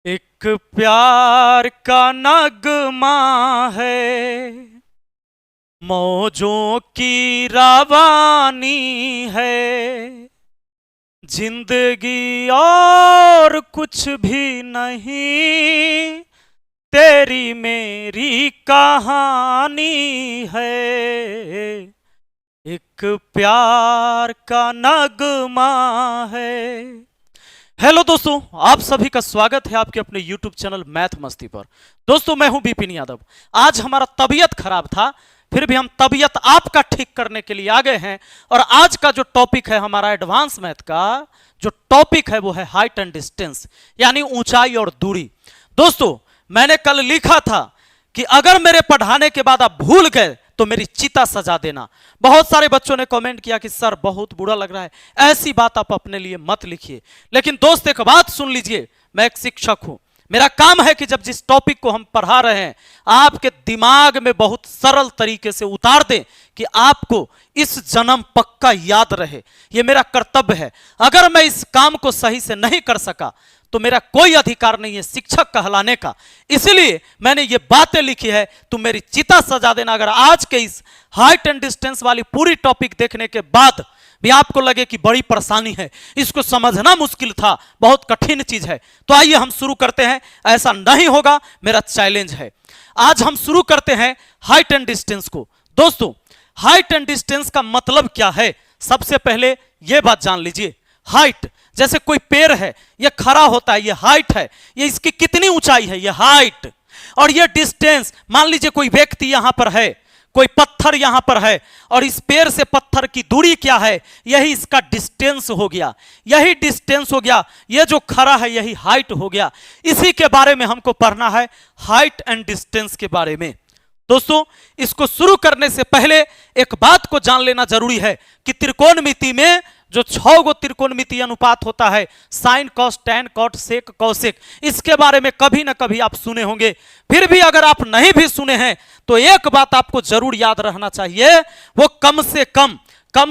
एक प्यार का नगमा है, मौजों की रवानी है, जिंदगी और कुछ भी नहीं, तेरी मेरी कहानी है। एक प्यार का नगमा है। हेलो दोस्तों, आप सभी का स्वागत है आपके अपने YouTube चैनल मैथ मस्ती पर। दोस्तों, मैं हूं बिपिन यादव। आज हमारा तबीयत खराब था, फिर भी हम तबीयत आपका ठीक करने के लिए आ गए हैं। और आज का जो टॉपिक है हमारा एडवांस मैथ का जो टॉपिक है वो है हाइट एंड डिस्टेंस, यानी ऊंचाई और दूरी। दोस्तों, मैंने कल लिखा था कि अगर मेरे पढ़ाने के बाद आप भूल गए तो मेरी चिता सजा देना। बहुत सारे बच्चों ने कमेंट किया कि सर बहुत बुरा लग रहा है, ऐसी बात आप अपने लिए मत लिखिए। लेकिन दोस्त, एक बात सुन लीजिए, मैं एक शिक्षक हूं। मेरा काम है कि जब जिस टॉपिक को हम पढ़ा रहे हैं आपके दिमाग में बहुत सरल तरीके से उतार दें कि आपको इस जन्म पक्का याद रहे। यह मेरा कर्तव्य है। अगर मैं इस काम को सही से नहीं कर सका तो मेरा कोई अधिकार नहीं है शिक्षक कहलाने का। इसलिए मैंने ये बातें लिखी है, तुम मेरी चिता सजा देना। अगर आज के इस हाइट एंड डिस्टेंस वाली पूरी टॉपिक देखने के बाद भी आपको लगे कि बड़ी परेशानी है, इसको समझना मुश्किल था, बहुत कठिन चीज है, तो आइए हम शुरू करते हैं। ऐसा नहीं होगा, मेरा चैलेंज है। आज हम शुरू करते हैं हाइट एंड डिस्टेंस को। दोस्तों, हाइट एंड डिस्टेंस का मतलब क्या है, सबसे पहले यह बात जान लीजिए। हाइट, जैसे कोई पेड़ है, यह खड़ा होता है, यह हाइट है, यह इसकी कितनी ऊंचाई है, यह हाइट। और यह डिस्टेंस, मान लीजिए कोई व्यक्ति यहां पर है, कोई पत्थर यहां पर है, और इस पेड़ से पत्थर की दूरी क्या है, यही इसका डिस्टेंस हो गया, यही डिस्टेंस हो गया। यह जो खड़ा है यही हाइट हो गया। इसी के बारे में हमको पढ़ना है, हाइट एंड डिस्टेंस के बारे में। दोस्तों, इसको शुरू करने से पहले एक बात को जान लेना जरूरी है कि त्रिकोणमिति में जो 6 गो त्रिकोणमितीय अनुपात होता है, साइन, कॉस, टैन, कॉट, सेक, कौसेक, इसके बारे में कभी ना कभी आप सुने होंगे। फिर भी अगर आप नहीं भी सुने हैं तो एक बात आपको जरूर याद रहना चाहिए, वो कम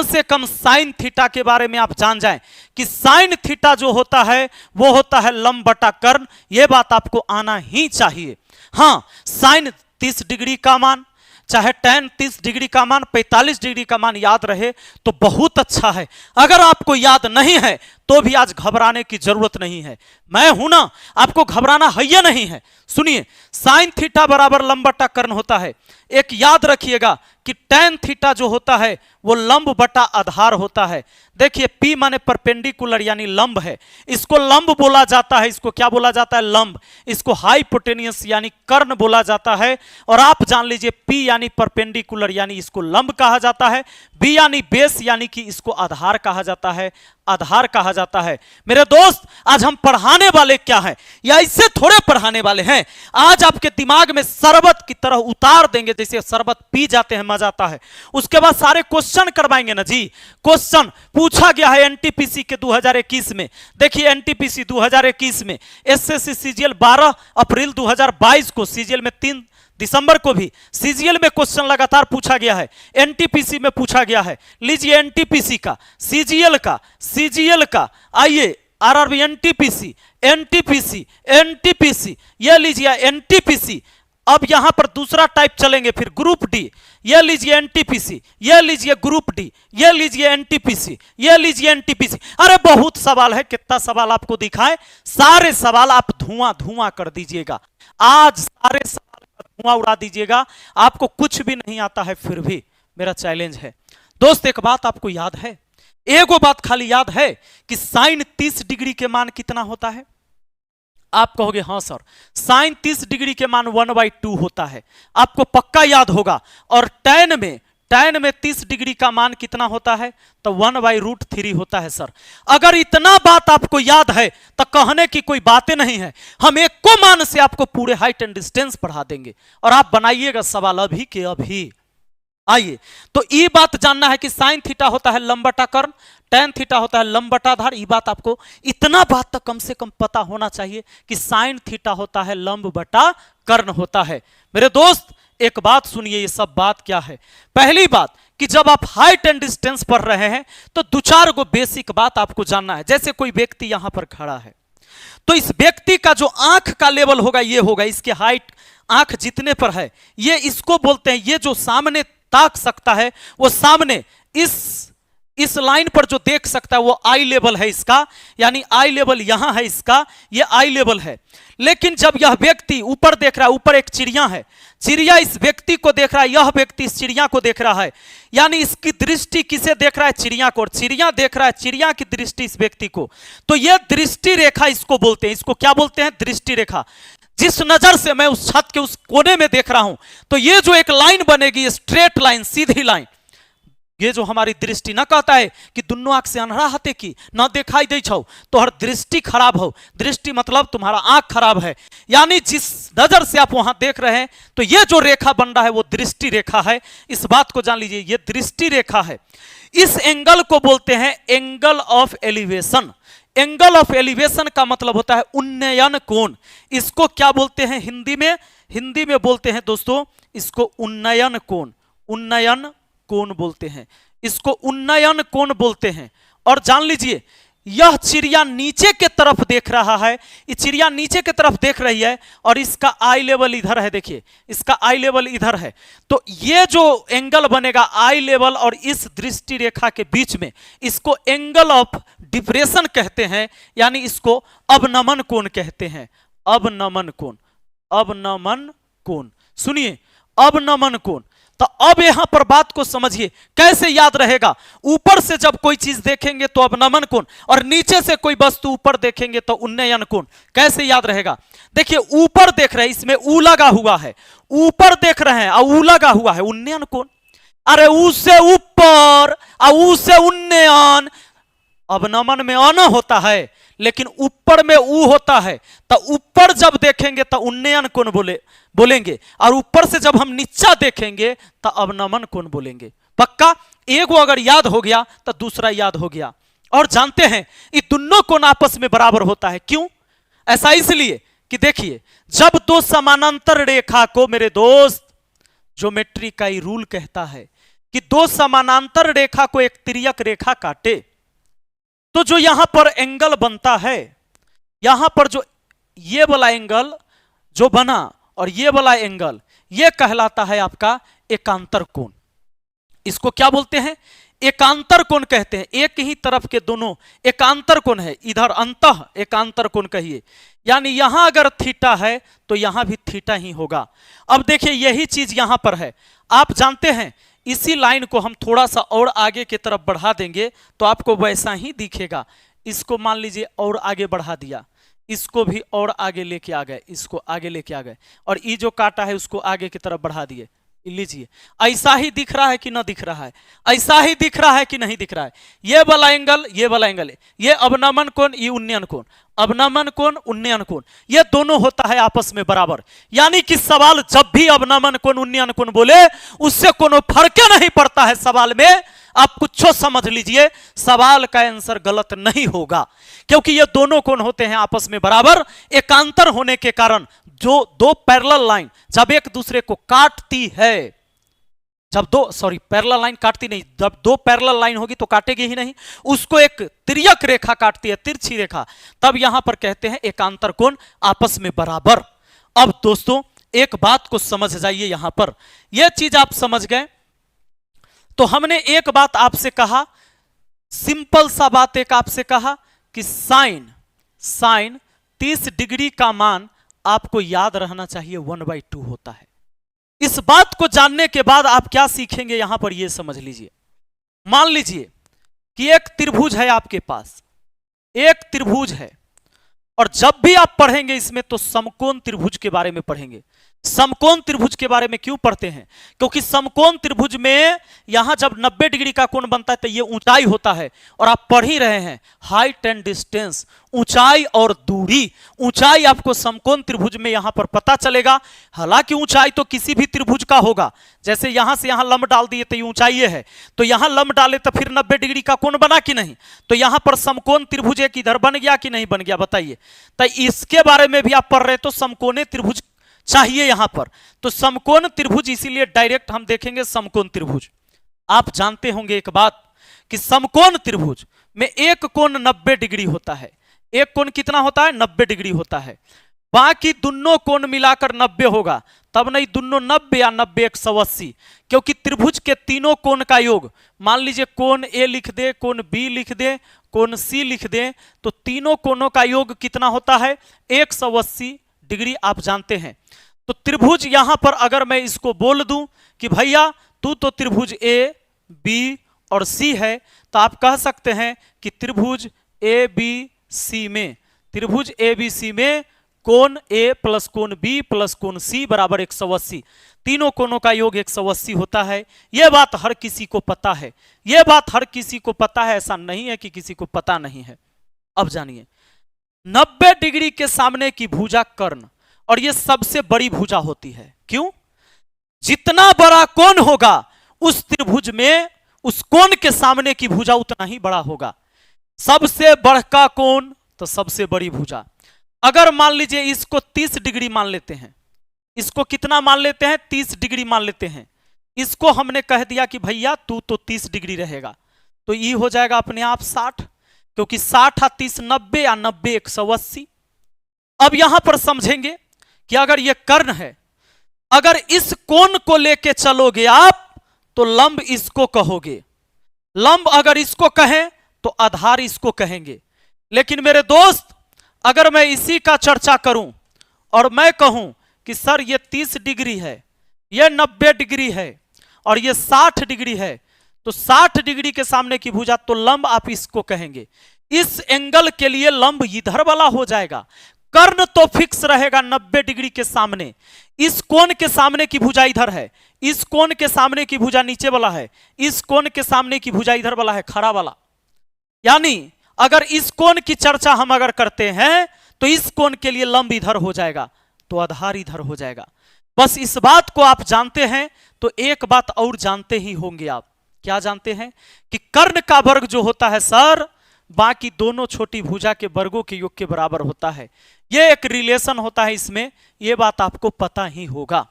से कम साइन थीटा के बारे में आप जान जाएं कि साइन थीटा जो होता है वो होता है लंब बटा कर्ण। यह बात आपको आना ही चाहिए। हां, साइन 30 डिग्री का मान, चाहे टैन 30 डिग्री का मान, 45 डिग्री का मान याद रहे तो बहुत अच्छा है। अगर आपको याद नहीं है तो भी आज घबराने की जरूरत नहीं है, मैं हूं ना, आपको घबराना है या नहीं है। सुनिए, साइन थीटा बराबर लंब बटा कर्ण होता है। एक याद रखिएगा कि टैन थीटा जो होता है वो लंब बटा आधार होता है। देखिए, P माने परपेंडिकुलर यानी लंब है, इसको लंब बोला जाता है। इसको क्या बोला जाता है? लंब। इसको हाइपोटेनियस यानी कर्ण बोला जाता है। और आप जान लीजिए, P यानी परपेंडिकुलर यानी इसको लंब कहा जाता है, B यानी बेस यानी कि इसको आधार कहा जाता है, आधार कहा जाता है। मेरे दोस्त, आज हम पढ़ाने वाले क्या हैं, या इससे थोड़े पढ़ाने वाले हैं। आज आपके दिमाग में शरबत की तरह उतार देंगे, जैसे शरबत पी जाते हैं, मजा आता है। उसके बाद सारे क्वेश्चन करवाएंगे ना जी। क्वेश्चन पूछा गया है एनटीपीसी के 2021 में। देखिए, एनटीपीसी 2021 में एसएससी सीजीएल 12 अप्रैल 2022 को, सीजीएल में 3 दिसंबर को भी सीजीएल में क्वेश्चन लगातार पूछा गया है, एनटीपीसी में पूछा गया है। लीजिए एनटीपीसी का, सीजीएल का, आइए आरआरबी, एनटीपीसी, एनटीपीसी, ये लीजिए एनटीपीसी। अब यहां पर दूसरा टाइप चलेंगे, फिर ग्रुप डी, ये लीजिए एनटीपीसी, ये लीजिए ग्रुप डी, ये लीजिए एनटीपीसी, ये लीजिए एनटीपीसी। अरे बहुत सवाल है, कितना सवाल आपको दिखाएं? सारे सवाल आप धुआं कर दीजिएगा। आज सारे सवाल का धुआं उड़ा दीजिएगा। आपको कुछ भी नहीं आता है फिर भी मेरा चैलेंज है। दोस्त, एक बात आपको याद है, एगो बात खाली याद है कि साइन 30 डिग्री के मान कितना होता है? आप कहोगे हाँ सर, साइन 30 डिग्री के मान 1/2 होता है, आपको पक्का याद होगा। और टैन में 30 डिग्री का मान कितना होता है? तो 1/√3 होता है सर। अगर इतना बात आपको याद है तो कहने की कोई बातें नहीं है। हम एक को मान से आपको पूरे हाइट एंड डिस्टेंस पढ़ा देंगे और आप बनाइएगा सवाल अभी के अभी। आइए, तो ये बात जानना है कि साइन थीटा होता है लंब बटा कर्ण, टैन थीटा होता है लंब बटा आधार। ये बात आपको, इतना बात तो कम से कम पता होना चाहिए कि साइन थीटा होता है लंब बटा कर्ण होता है। मेरे दोस्त, एक बात सुनिए, ये सब बात क्या है। पहली बात कि जब आप हाइट एंड डिस्टेंस पढ़ रहे हैं तो 2-4 गो बेसिक बात आपको जानना है। जैसे कोई व्यक्ति यहां पर खड़ा है, तो इस व्यक्ति का जो आंख का लेवल होगा ये होगा, इसके हाइट आंख जितने पर है ये इसको बोलते हैं, ये जो सामने ताक सकता है वो सामने इस लाइन पर जो देख सकता है वो आई लेवल है इसका, यानी आई लेवल यहां है इसका, ये आई लेवल है। लेकिन जब यह व्यक्ति ऊपर देख रहा है, ऊपर एक चिड़िया है, चिड़िया इस व्यक्ति को देख रहा है, यह व्यक्ति इस चिड़िया को देख रहा है, यानी इसकी दृष्टि किसे देख रहा है? चिड़िया को, और चिड़िया देख रहा है चिड़िया की दृष्टि इस व्यक्ति को। तो यह दृष्टि रेखा इसको बोलते हैं, इसको क्या बोलते हैं? दृष्टि रेखा। जिस नजर से मैं उस छत के उस कोने में देख रहा हूं, तो ये जो एक लाइन बनेगी, स्ट्रेट लाइन, सीधी लाइन, ये जो हमारी दृष्टि ना कहता है कि दुनों आंख से अनहरा हते की ना दिखाई दे छो, तो हर दृष्टि खराब हो, दृष्टि मतलब तुम्हारा आंख खराब है, यानी जिस नजर से आप वहां देख रहे हैं, तो ये जो रेखा बन रहा है वो दृष्टि रेखा है। इस बात को जान लीजिए, ये दृष्टि रेखा है। इस एंगल को बोलते हैं angle of elevation. Angle of elevation का मतलब होता है उन्नयन कोण। इसको क्या बोलते हैं हिंदी में? हिंदी में बोलते हैं दोस्तों इसको उन्नयन कोण। उन्नयन कोण बोलते हैं इसको, उन्नयन कोण बोलते हैं। और जान लीजिए यह चिड़िया नीचे के तरफ देख रहा है, ये चिड़िया नीचे के तरफ देख रही है और इसका आई लेवल इधर है, देखिए इसका आई लेवल इधर है। तो ये जो एंगल बनेगा आई लेवल और इस दृष्टि रेखा के बीच में, इसको एंगल ऑफ डिप्रेशन कहते हैं, यानी इसको अवनमन कोण कहते हैं। अवनमन कोण, अवनमन कोण, सुनिए अवनमन कोण। तो अब यहां पर बात को समझिए, कैसे याद रहेगा? ऊपर से जब कोई चीज देखेंगे तो अवनमन कोण, और नीचे से कोई वस्तु ऊपर देखेंगे तो उन्नयन कोण। कैसे याद रहेगा? देखिए ऊपर देख रहे हैं, इसमें ऊ लगा हुआ है, ऊपर देख रहे हैं और ऊ लगा हुआ है, उन्नयन कोण। अरे ऊ से ऊपर और ऊ से उन्नयन, अवनमन में अन होता है लेकिन ऊपर में ऊ होता है, तो ऊपर जब देखेंगे तो उन्नयन कोण बोलेंगे, और ऊपर से जब हम नीचा देखेंगे तो अवनमन कोण बोलेंगे। पक्का? एक वो अगर याद हो गया तो दूसरा याद हो गया। और जानते हैं ये दोनों कोण आपस में बराबर होता है। क्यों? ऐसा इसलिए कि देखिए जब दो समानांतर रेखा को, मेरे दोस्त ज्योमेट्री का ही रूल कहता है कि दो समानांतर रेखा को एक तिर्यक रेखा काटे, तो जो यहां पर एंगल बनता है, यहां पर जो ये वाला एंगल जो बना और ये वाला एंगल, ये कहलाता है आपका एकांतर कोण। इसको क्या बोलते हैं? एकांतर कोण कहते हैं। एक ही तरफ के दोनों एकांतर कोण है, इधर अंतः एकांतर कोण कहिए, यानी यहां अगर थीटा है तो यहां भी थीटा ही होगा। अब देखिए यही चीज यहां पर है। आप जानते हैं इसी लाइन को हम थोड़ा सा और आगे की तरफ बढ़ा देंगे तो आपको वैसा ही दिखेगा। इसको मान लीजिए और आगे बढ़ा दिया, इसको भी और आगे लेके आ गए, इसको आगे लेके आ गए, और ये जो काटा है उसको आगे की तरफ बढ़ा दिए। लीजिए ऐसा ही दिख रहा है कि ना दिख रहा है? ऐसा ही दिख रहा है कि नहीं दिख रहा है? ये वाला एंगल, ये वाला एंगल है, ये अवनमन कोण, ये उन्नयन कोण। अवनमन कोण, उन्नयन कोण, ये दोनों होता है आपस में बराबर। यानी कि सवाल जब भी अवनमन कोण उन्नयन कोण बोले उससे कोनो फर्क नहीं पड़ता है सवाल में। आप कुछ समझ लीजिए, सवाल का आंसर गलत नहीं होगा, क्योंकि ये दोनों कोण होते हैं आपस में बराबर। एकांतर होने के कारण जो दो पैरेलल लाइन जब एक दूसरे को काटती है, जब दो पैरेलल लाइन काटती नहीं, जब दो पैरेलल लाइन होगी तो काटेगी ही नहीं, उसको एक तिर्यक रेखा काटती है, तिरछी रेखा, तब यहां पर कहते हैं एकांतर कोण आपस में बराबर। अब दोस्तों एक बात को समझ जाइए, यहां पर यह चीज आप समझ गए तो हमने एक बात आपसे कहा, सिंपल सा बात एक आपसे कहा कि साइन 30 डिग्री का मान आपको याद रहना चाहिए 1/2 होता है। इस बात को जानने के बाद आप क्या सीखेंगे यहां पर यह समझ लीजिए। मान लीजिए कि एक त्रिभुज है आपके पास, एक त्रिभुज है, और जब भी आप पढ़ेंगे इसमें तो समकोण त्रिभुज के बारे में पढ़ेंगे। समकोण त्रिभुज के बारे में क्यों पढ़ते हैं? क्योंकि समकोण त्रिभुज में यहां जब 90 डिग्री का कोण बनता है तो यह ऊंचाई होता है, और आप पढ़ ही रहे हैं हाइट एंड डिस्टेंस, ऊंचाई और दूरी। ऊंचाई आपको समकोण त्रिभुज में यहां पर पता चलेगा। हालांकि ऊंचाई तो किसी भी त्रिभुज का होगा, जैसे यहां से यहां लंब डाल दिए तो ये ऊंचाई है, तो यहां लंब डाले तो फिर 90 डिग्री का कोण बना कि नहीं? तो यहां पर समकोण त्रिभुज एक इधर बन गया कि नहीं बन गया, बताइए। तो इसके बारे में भी आप पढ़ रहे तो समकोण त्रिभुज चाहिए यहां पर, तो समकोण त्रिभुज इसीलिए डायरेक्ट हम देखेंगे समकोण त्रिभुज। आप जानते होंगे एक बात कि समकोण त्रिभुज में एक कोण 90 डिग्री होता है, एक कोण कितना होता है 90 डिग्री होता है, बाकी दोनों कोण मिलाकर 90 होगा, तब नहीं दोनों 90 या 90 180, क्योंकि त्रिभुज के तीनों कोण का योग, मान लीजिए कोण ए लिख दे, कोण बी लिख दे, कोण सी लिख दे, तो तीनों कोणों का योग कितना होता है 180 डिग्री, आप जानते हैं। तो त्रिभुज यहां पर अगर मैं इसको बोल दूं कि भैया तू तो त्रिभुज ए बी और सी है, तो आप कह सकते हैं कि त्रिभुज ए बी सी में, त्रिभुज ए बी सी में कोण ए प्लस कोण बी प्लस कोण सी बराबर 180, तीनों कोणों का योग 180 होता है। यह बात हर किसी को पता है, यह बात हर किसी को पता है, ऐसा नहीं है कि किसी को पता नहीं है। अब जानिए 90 डिग्री के सामने की भुजा कर्ण, और यह सबसे बड़ी भुजा होती है। क्यों? जितना बड़ा कोण होगा उस त्रिभुज में उस कोण के सामने की भुजा उतना ही बड़ा होगा। सबसे बढ़का कोण तो सबसे बड़ी भुजा। अगर मान लीजिए इसको 30 डिग्री मान लेते हैं, इसको कितना मान लेते हैं 30 डिग्री मान लेते हैं, इसको हमने कह दिया कि भैया तू तो 30 डिग्री रहेगा, तो ये हो जाएगा अपने आप 60, क्योंकि 60 30 90 या 90 180। अब यहां पर समझेंगे कि अगर ये कर्ण है, अगर इस कोण को लेके चलोगे आप तो लंब इसको कहोगे, लंब अगर इसको कहें तो आधार इसको कहेंगे। लेकिन मेरे दोस्त अगर मैं इसी का चर्चा करूं और मैं कहूं कि सर ये 30 डिग्री है, ये 90 डिग्री है और ये 60 डिग्री है, तो 60 डिग्री के सामने की भुजा तो लंब आप इसको कहेंगे। इस एंगल के लिए लंब इधर वाला हो जाएगा, कर्ण तो फिक्स रहेगा 90 डिग्री के सामने। इस कोण के सामने की भुजा इधर है, इस कोण के सामने की भुजा नीचे वाला है, इस कोण के सामने की भुजा इधर वाला है, खड़ा वाला। यानी अगर इस कोण की चर्चा हम अगर करते हैं तो इस कोण के लिए लंब इधर हो जाएगा तो आधार इधर हो जाएगा। बस इस बात को आप जानते हैं तो एक बात और जानते ही होंगे आप। क्या जानते हैं? कि कर्ण का वर्ग जो होता है सर बाकी दोनों छोटी भुजा के वर्गों के योग के बराबर होता है। यह एक रिलेशन होता है इसमें, यह बात आपको पता ही होगा।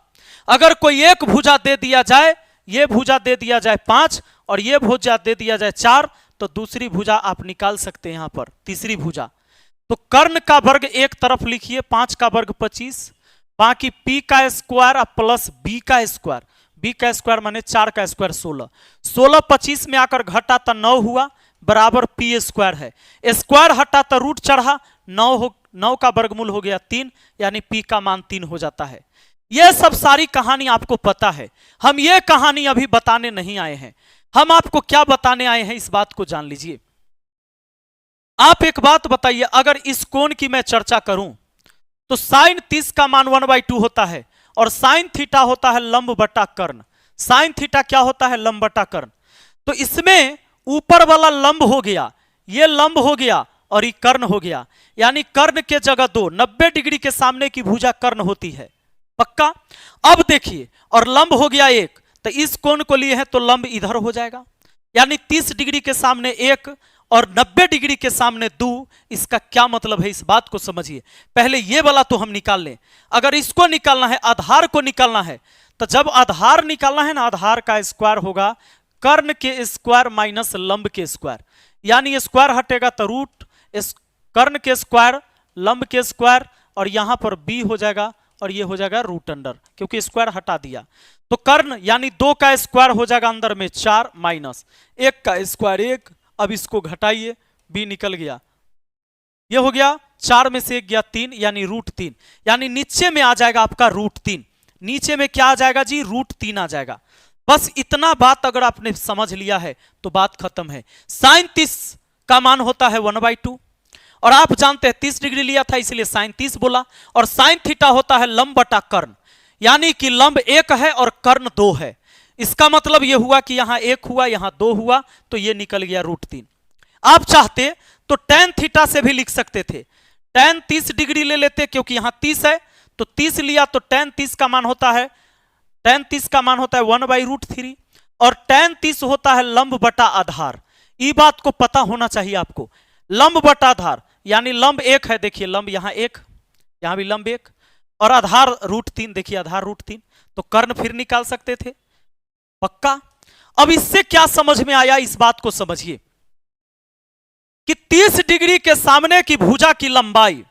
अगर कोई एक भुजा दे दिया जाए, यह भुजा दे दिया जाए 5 और यह भुजा दे दिया जाए 4, तो दूसरी भुजा आप निकाल सकते हैं यहां पर, तीसरी भुजा। तो कर्ण का वर्ग एक तरफ लिखिए, 5 का वर्ग 25, बाकी पी का स्क्वायर प्लस बी का स्क्वायर, बी का स्क्वायर माने 4 का स्क्वायर 16, 16 25 में आकर घटा तो 9 हुआ बराबर पी स्क्वायर है, स्क्वायर हटा तो रूट चढ़ा, 9 का वर्गमूल हो गया 3, यानी पी का मान 3 हो जाता है। यह सब सारी कहानी आपको पता है, हम ये कहानी अभी बताने नहीं आए हैं। हम आपको क्या बताने आए हैं इस बात को जान लीजिए। आप एक बात बताइए, अगर इस कोण की मैं चर्चा करूं तो साइन 30 का मान 1/2 होता है और साइन थीटा होता है लंब बटा कर्ण। साइन थीटा क्या होता है? लंब बटा कर्ण। तो इसमें ऊपर वाला लंब हो गया, ये लंब हो गया और ये कर्ण हो गया, यानी कर्ण के जगह 2, 90 डिग्री के सामने की भुजा कर्ण होती है, पक्का। अब देखिए, और लंब हो गया 1, तो इस कोण को लिए हैं तो लंब इधर हो जाएगा, यानी 30 डिग्री के सामने 1 और 90 डिग्री के सामने 2। इसका क्या मतलब है इस बात को समझिए। पहले ये वाला तो हम निकाल लें। अगर इसको निकालना है, आधार को निकालना है, तो जब आधार निकालना है ना, आधार का स्क्वायर होगा कर्ण के स्क्वायर माइनस लंब के स्क्वायर, यानी स्क्वायर हटेगा तो रूट, कर्ण के स्क्वायर लंब के स्क्वायर, और यहां पर b हो जाएगा और ये हो जाएगा रूट अंडर, क्योंकि स्क्वायर हटा दिया। तो कर्ण यानी 2 का स्क्वायर हो जाएगा अंदर में 4 माइनस 1 का स्क्वायर 1, अब इसको घटाइए, b निकल गया, ये हो गया 4 में से 1 गया 3, यानी रूट 3, यानी नीचे में आ जाएगा आपका रूट 3। नीचे में क्या आ जाएगा जी? रूट 3 आ जाएगा। बस इतना बात अगर आपने समझ लिया है तो बात खत्म है। साइन 30 का मान होता है 1/2 और आप जानते हैं 30 डिग्री लिया था इसलिए साइन 30 बोला, और साइन थीटा होता है लंब बटा कर्ण, यानी कि लंब 1 है और कर्ण 2 है। इसका मतलब यह हुआ कि यहां 1 हुआ यहां 2 हुआ, तो यह निकल गया रूट 3। आप चाहते तो tan थीटा से भी लिख सकते थे, tan 30 डिग्री ले लेते, क्योंकि यहां 30 है तो 30 लिया तो tan 30 का मान होता है, tan 30 का मान होता है 1/√3 और tan 30 होता है लंब बटा आधार। ये बात को पता होना चाहिए आपको, लंब बटा आधार, यानी लंब 1 है, देखिए लंब यहां 1, यहां भी लंब 1 और आधार √3, देखिए आधार √3, तो कर्ण फिर निकाल सकते थे, पक्का। अब इससे क्या समझ में आया, इस बात को समझिए कि 30 डिग्री के सामने की भुजा की लंबाई,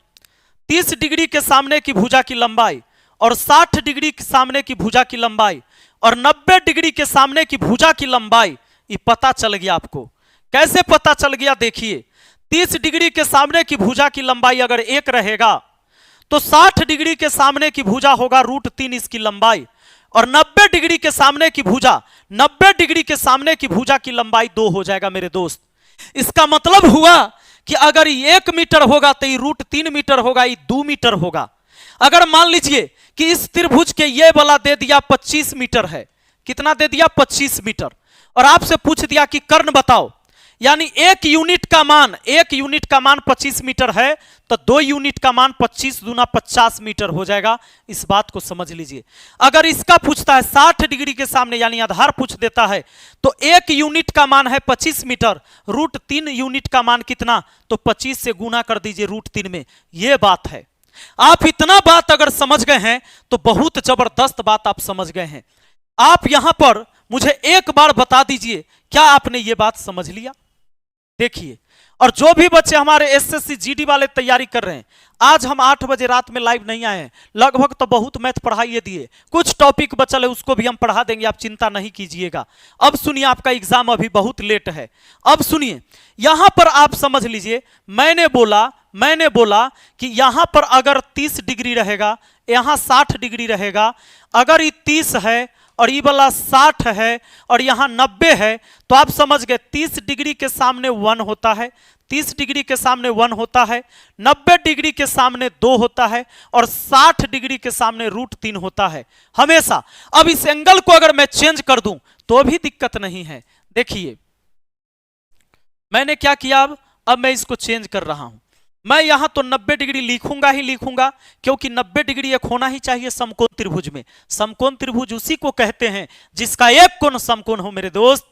30 डिग्री के सामने की भुजा की लंबाई और 60 डिग्री के सामने की भुजा की लंबाई और 90 डिग्री के सामने की भुजा की लंबाई, ये पता चल गया आपको। कैसे पता चल गया? देखिए, 30 डिग्री के सामने की भुजा की लंबाई अगर 1 रहेगा तो 60 डिग्री के सामने की भुजा होगा √3 इसकी लंबाई, और 90 डिग्री के सामने की भुजा, 90 डिग्री के सामने की भुजा की लंबाई 2 हो जाएगा मेरे दोस्त। इसका मतलब हुआ कि अगर ये 1 मीटर होगा तो ये √3 मीटर होगा, ये 2 मीटर होगा। अगर मान लीजिए कि इस त्रिभुज के ये वाला दे दिया 25 मीटर है, कितना दे दिया? 25 मीटर, और आपसे पूछ दिया कि कर्ण बताओ, यानी 1 यूनिट का मान, 1 यूनिट का मान 25 मीटर है, तो 2 यूनिट का मान 25 दूना 50 मीटर हो जाएगा। इस बात को समझ लीजिए। अगर इसका पूछता है 60 डिग्री के सामने यानी आधार पूछ देता है, तो 1 यूनिट का मान है 25 मीटर, √3 यूनिट का मान कितना? तो 25 से गुना कर दीजिए √3 में। यह बात है। आप इतना बात अगर समझ गए हैं तो बहुत जबरदस्त बात आप समझ गए हैं। आप यहां पर मुझे एक बार बता दीजिए, क्या आपने ये बात समझ लिया? देखिए, और जो भी बच्चे हमारे एसएससी जीडी वाले तैयारी कर रहे हैं, आज हम 8 बजे रात में लाइव नहीं आए हैं, लगभग तो बहुत मैथ पढ़ाइए दिए, कुछ टॉपिक बचल है उसको भी हम पढ़ा देंगे, आप चिंता नहीं कीजिएगा। अब सुनिए, आपका एग्जाम अभी बहुत लेट है। अब सुनिए, यहां पर आप समझ लीजिए, मैंने बोला कि यहां पर अगर 30 डिग्री रहेगा, यहां 60 डिग्री रहेगा, अगर ये 30 है और ये वाला 60 है और यहां 90 है, तो आप समझ गए 30 डिग्री के सामने 1 होता है, 30 डिग्री के सामने 1 होता है, 90 डिग्री के सामने 2 होता है और 60 डिग्री के सामने √3 होता है हमेशा। अब इस एंगल को अगर मैं चेंज कर दूं तो भी दिक्कत नहीं है। देखिए, मैंने क्या किया, अब मैं इसको चेंज कर रहा हूं। मैं यहां तो 90 डिग्री लिखूंगा ही लिखूंगा, क्योंकि 90 डिग्री एक होना ही चाहिए समकोण त्रिभुज में। समकोण त्रिभुज उसी को कहते हैं जिसका एक कोण समकोण हो मेरे दोस्त।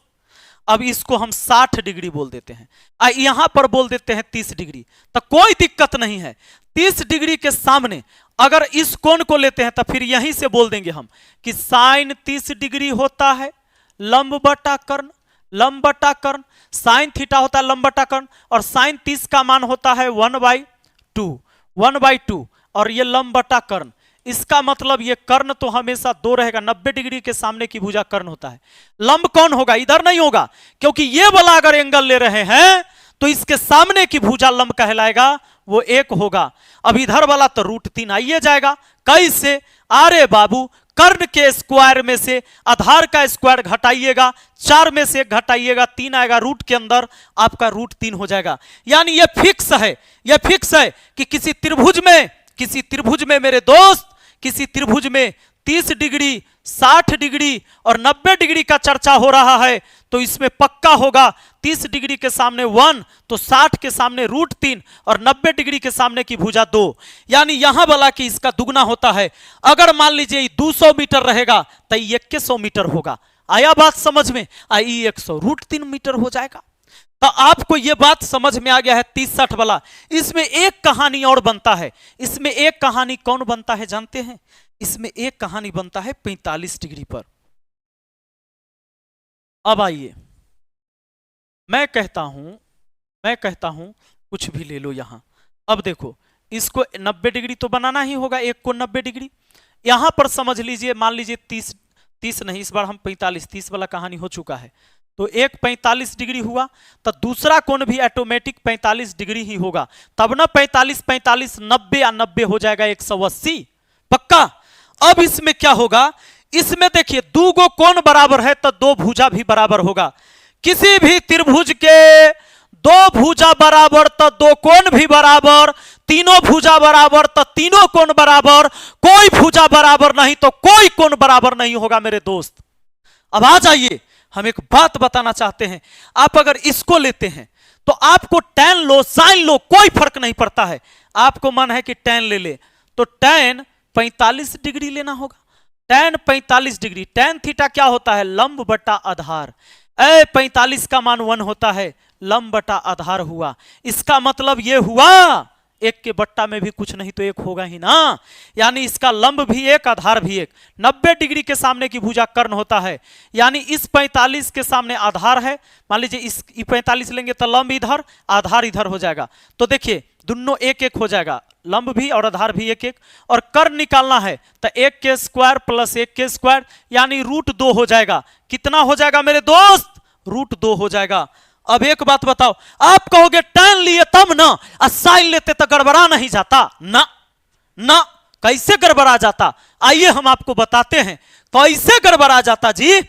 अब इसको हम 60 डिग्री बोल देते हैं, यहां पर बोल देते हैं 30 डिग्री, तो कोई दिक्कत नहीं है। 30 डिग्री के सामने अगर इस कोण को लेते हैं तो फिर यहीं से बोल देंगे हम कि साइन 30 डिग्री होता है लंब बटा कर्ण, लंब बटा कर्ण, साइन थीटा होता है लंब बटा कर्ण, और साइन 30 का मान होता है 1/2 और ये लंब बटा कर्ण। इसका मतलब ये कर्ण तो हमेशा 2 रहेगा, 90 डिग्री के सामने की भुजा कर्ण होता है। लंब कौन होगा? इधर नहीं होगा, क्योंकि ये वाला अगर एंगल ले रहे हैं तो इसके सामने की भुजा लंब कहलाएगा, वो 1 होगा। अब इधर वाला तो √3 आइए जाएगा। कैसे? अरे बाबू, कर्ण के स्क्वायर में से आधार का स्क्वायर घटाइएगा, 4 में से 1 घटाइएगा, 3 आएगा, रूट के अंदर आपका √3 हो जाएगा। यानी ये फिक्स है, ये फिक्स है कि किसी त्रिभुज में मेरे दोस्त, किसी त्रिभुज में 30 डिग्री, 60 डिग्री और 90 डिग्री का चर्चा हो रहा है, तो इसमें पक्का होगा 30 डिग्री के सामने 1 तो 60 के सामने √3 और 90 डिग्री के सामने की भुजा 2, यानी यहां वाला कि इसका दुगना होता है। अगर मान लीजिए 200 मीटर रहेगा तो 2100 मीटर होगा। आया बात समझ में? 100 √3 मीटर हो जाएगा। तो आपको यह बात समझ में आ गया है 30-60 वाला। इसमें एक कहानी और बनता है, इसमें एक कहानी कौन बनता है जानते हैं? इसमें एक कहानी बनता है 45 डिग्री पर। अब आइए, मैं कहता हूं कुछ भी ले लो यहां। अब देखो, इसको 90 डिग्री तो बनाना ही होगा, एक को 90 डिग्री। यहां पर समझ लीजिए, मान लीजिए 30 नहीं, इस बार हम 30 वाला कहानी हो चुका है, तो एक 45 डिग्री हुआ, तो दूसरा कोण भी ऑटोमेटिक 45 डिग्री ही होगा। तब ना 45 90 या 90 हो जाएगा 180 पक्का। अब इसमें क्या होगा? इसमें देखिए, 2 गो कोण बराबर है तो 2 भुजा भी बराबर होगा। किसी भी त्रिभुज के 2 भुजा बराबर तो 2 कोण भी बराबर, तीनों भुजा बराबर तो तीनों कोण बराबर, कोई भुजा बराबर नहीं तो कोई कोण बराबर नहीं होगा मेरे दोस्त। अब आ जाइए, हम एक बात बताना चाहते हैं। आप अगर इसको लेते हैं तो आपको tan लो sin लो कोई फर्क नहीं पड़ता है। आपको मन है कि tan ले ले तो tan 45 डिग्री लेना होगा। tan 45 डिग्री, tan थीटा क्या होता है? लंब बटा आधार। 45 का मान 1 होता है, लंब बटा आधार हुआ। इसका मतलब यह हुआ एक के बट्टा में भी कुछ नहीं तो एक होगा ही ना, यानी इसका लंब भी एक आधार भी एक। 90 डिग्री के सामने की भुजा कर्ण होता है, यानी इस 45 के सामने आधार है, मान लीजिए इस 45 लेंगे तो लंब इधर आधार इधर हो जाएगा, तो देखिए दोनों एक एक हो जाएगा, लंब भी और आधार भी एक एक। और कर्ण निकालना है तो 1 के स्क्वायर प्लस 1 के स्क्वायर यानी √2 हो जाएगा। कितना हो जाएगा मेरे दोस्त? √2 हो जाएगा। अब एक बात बताओ, आप कहोगे tan लिए तब ना, साइन लेते तो गड़बड़ा नहीं जाता ना? ना, कैसे गड़बड़ा जाता? आइए हम आपको बताते हैं कैसे गड़बड़ा जाता जी।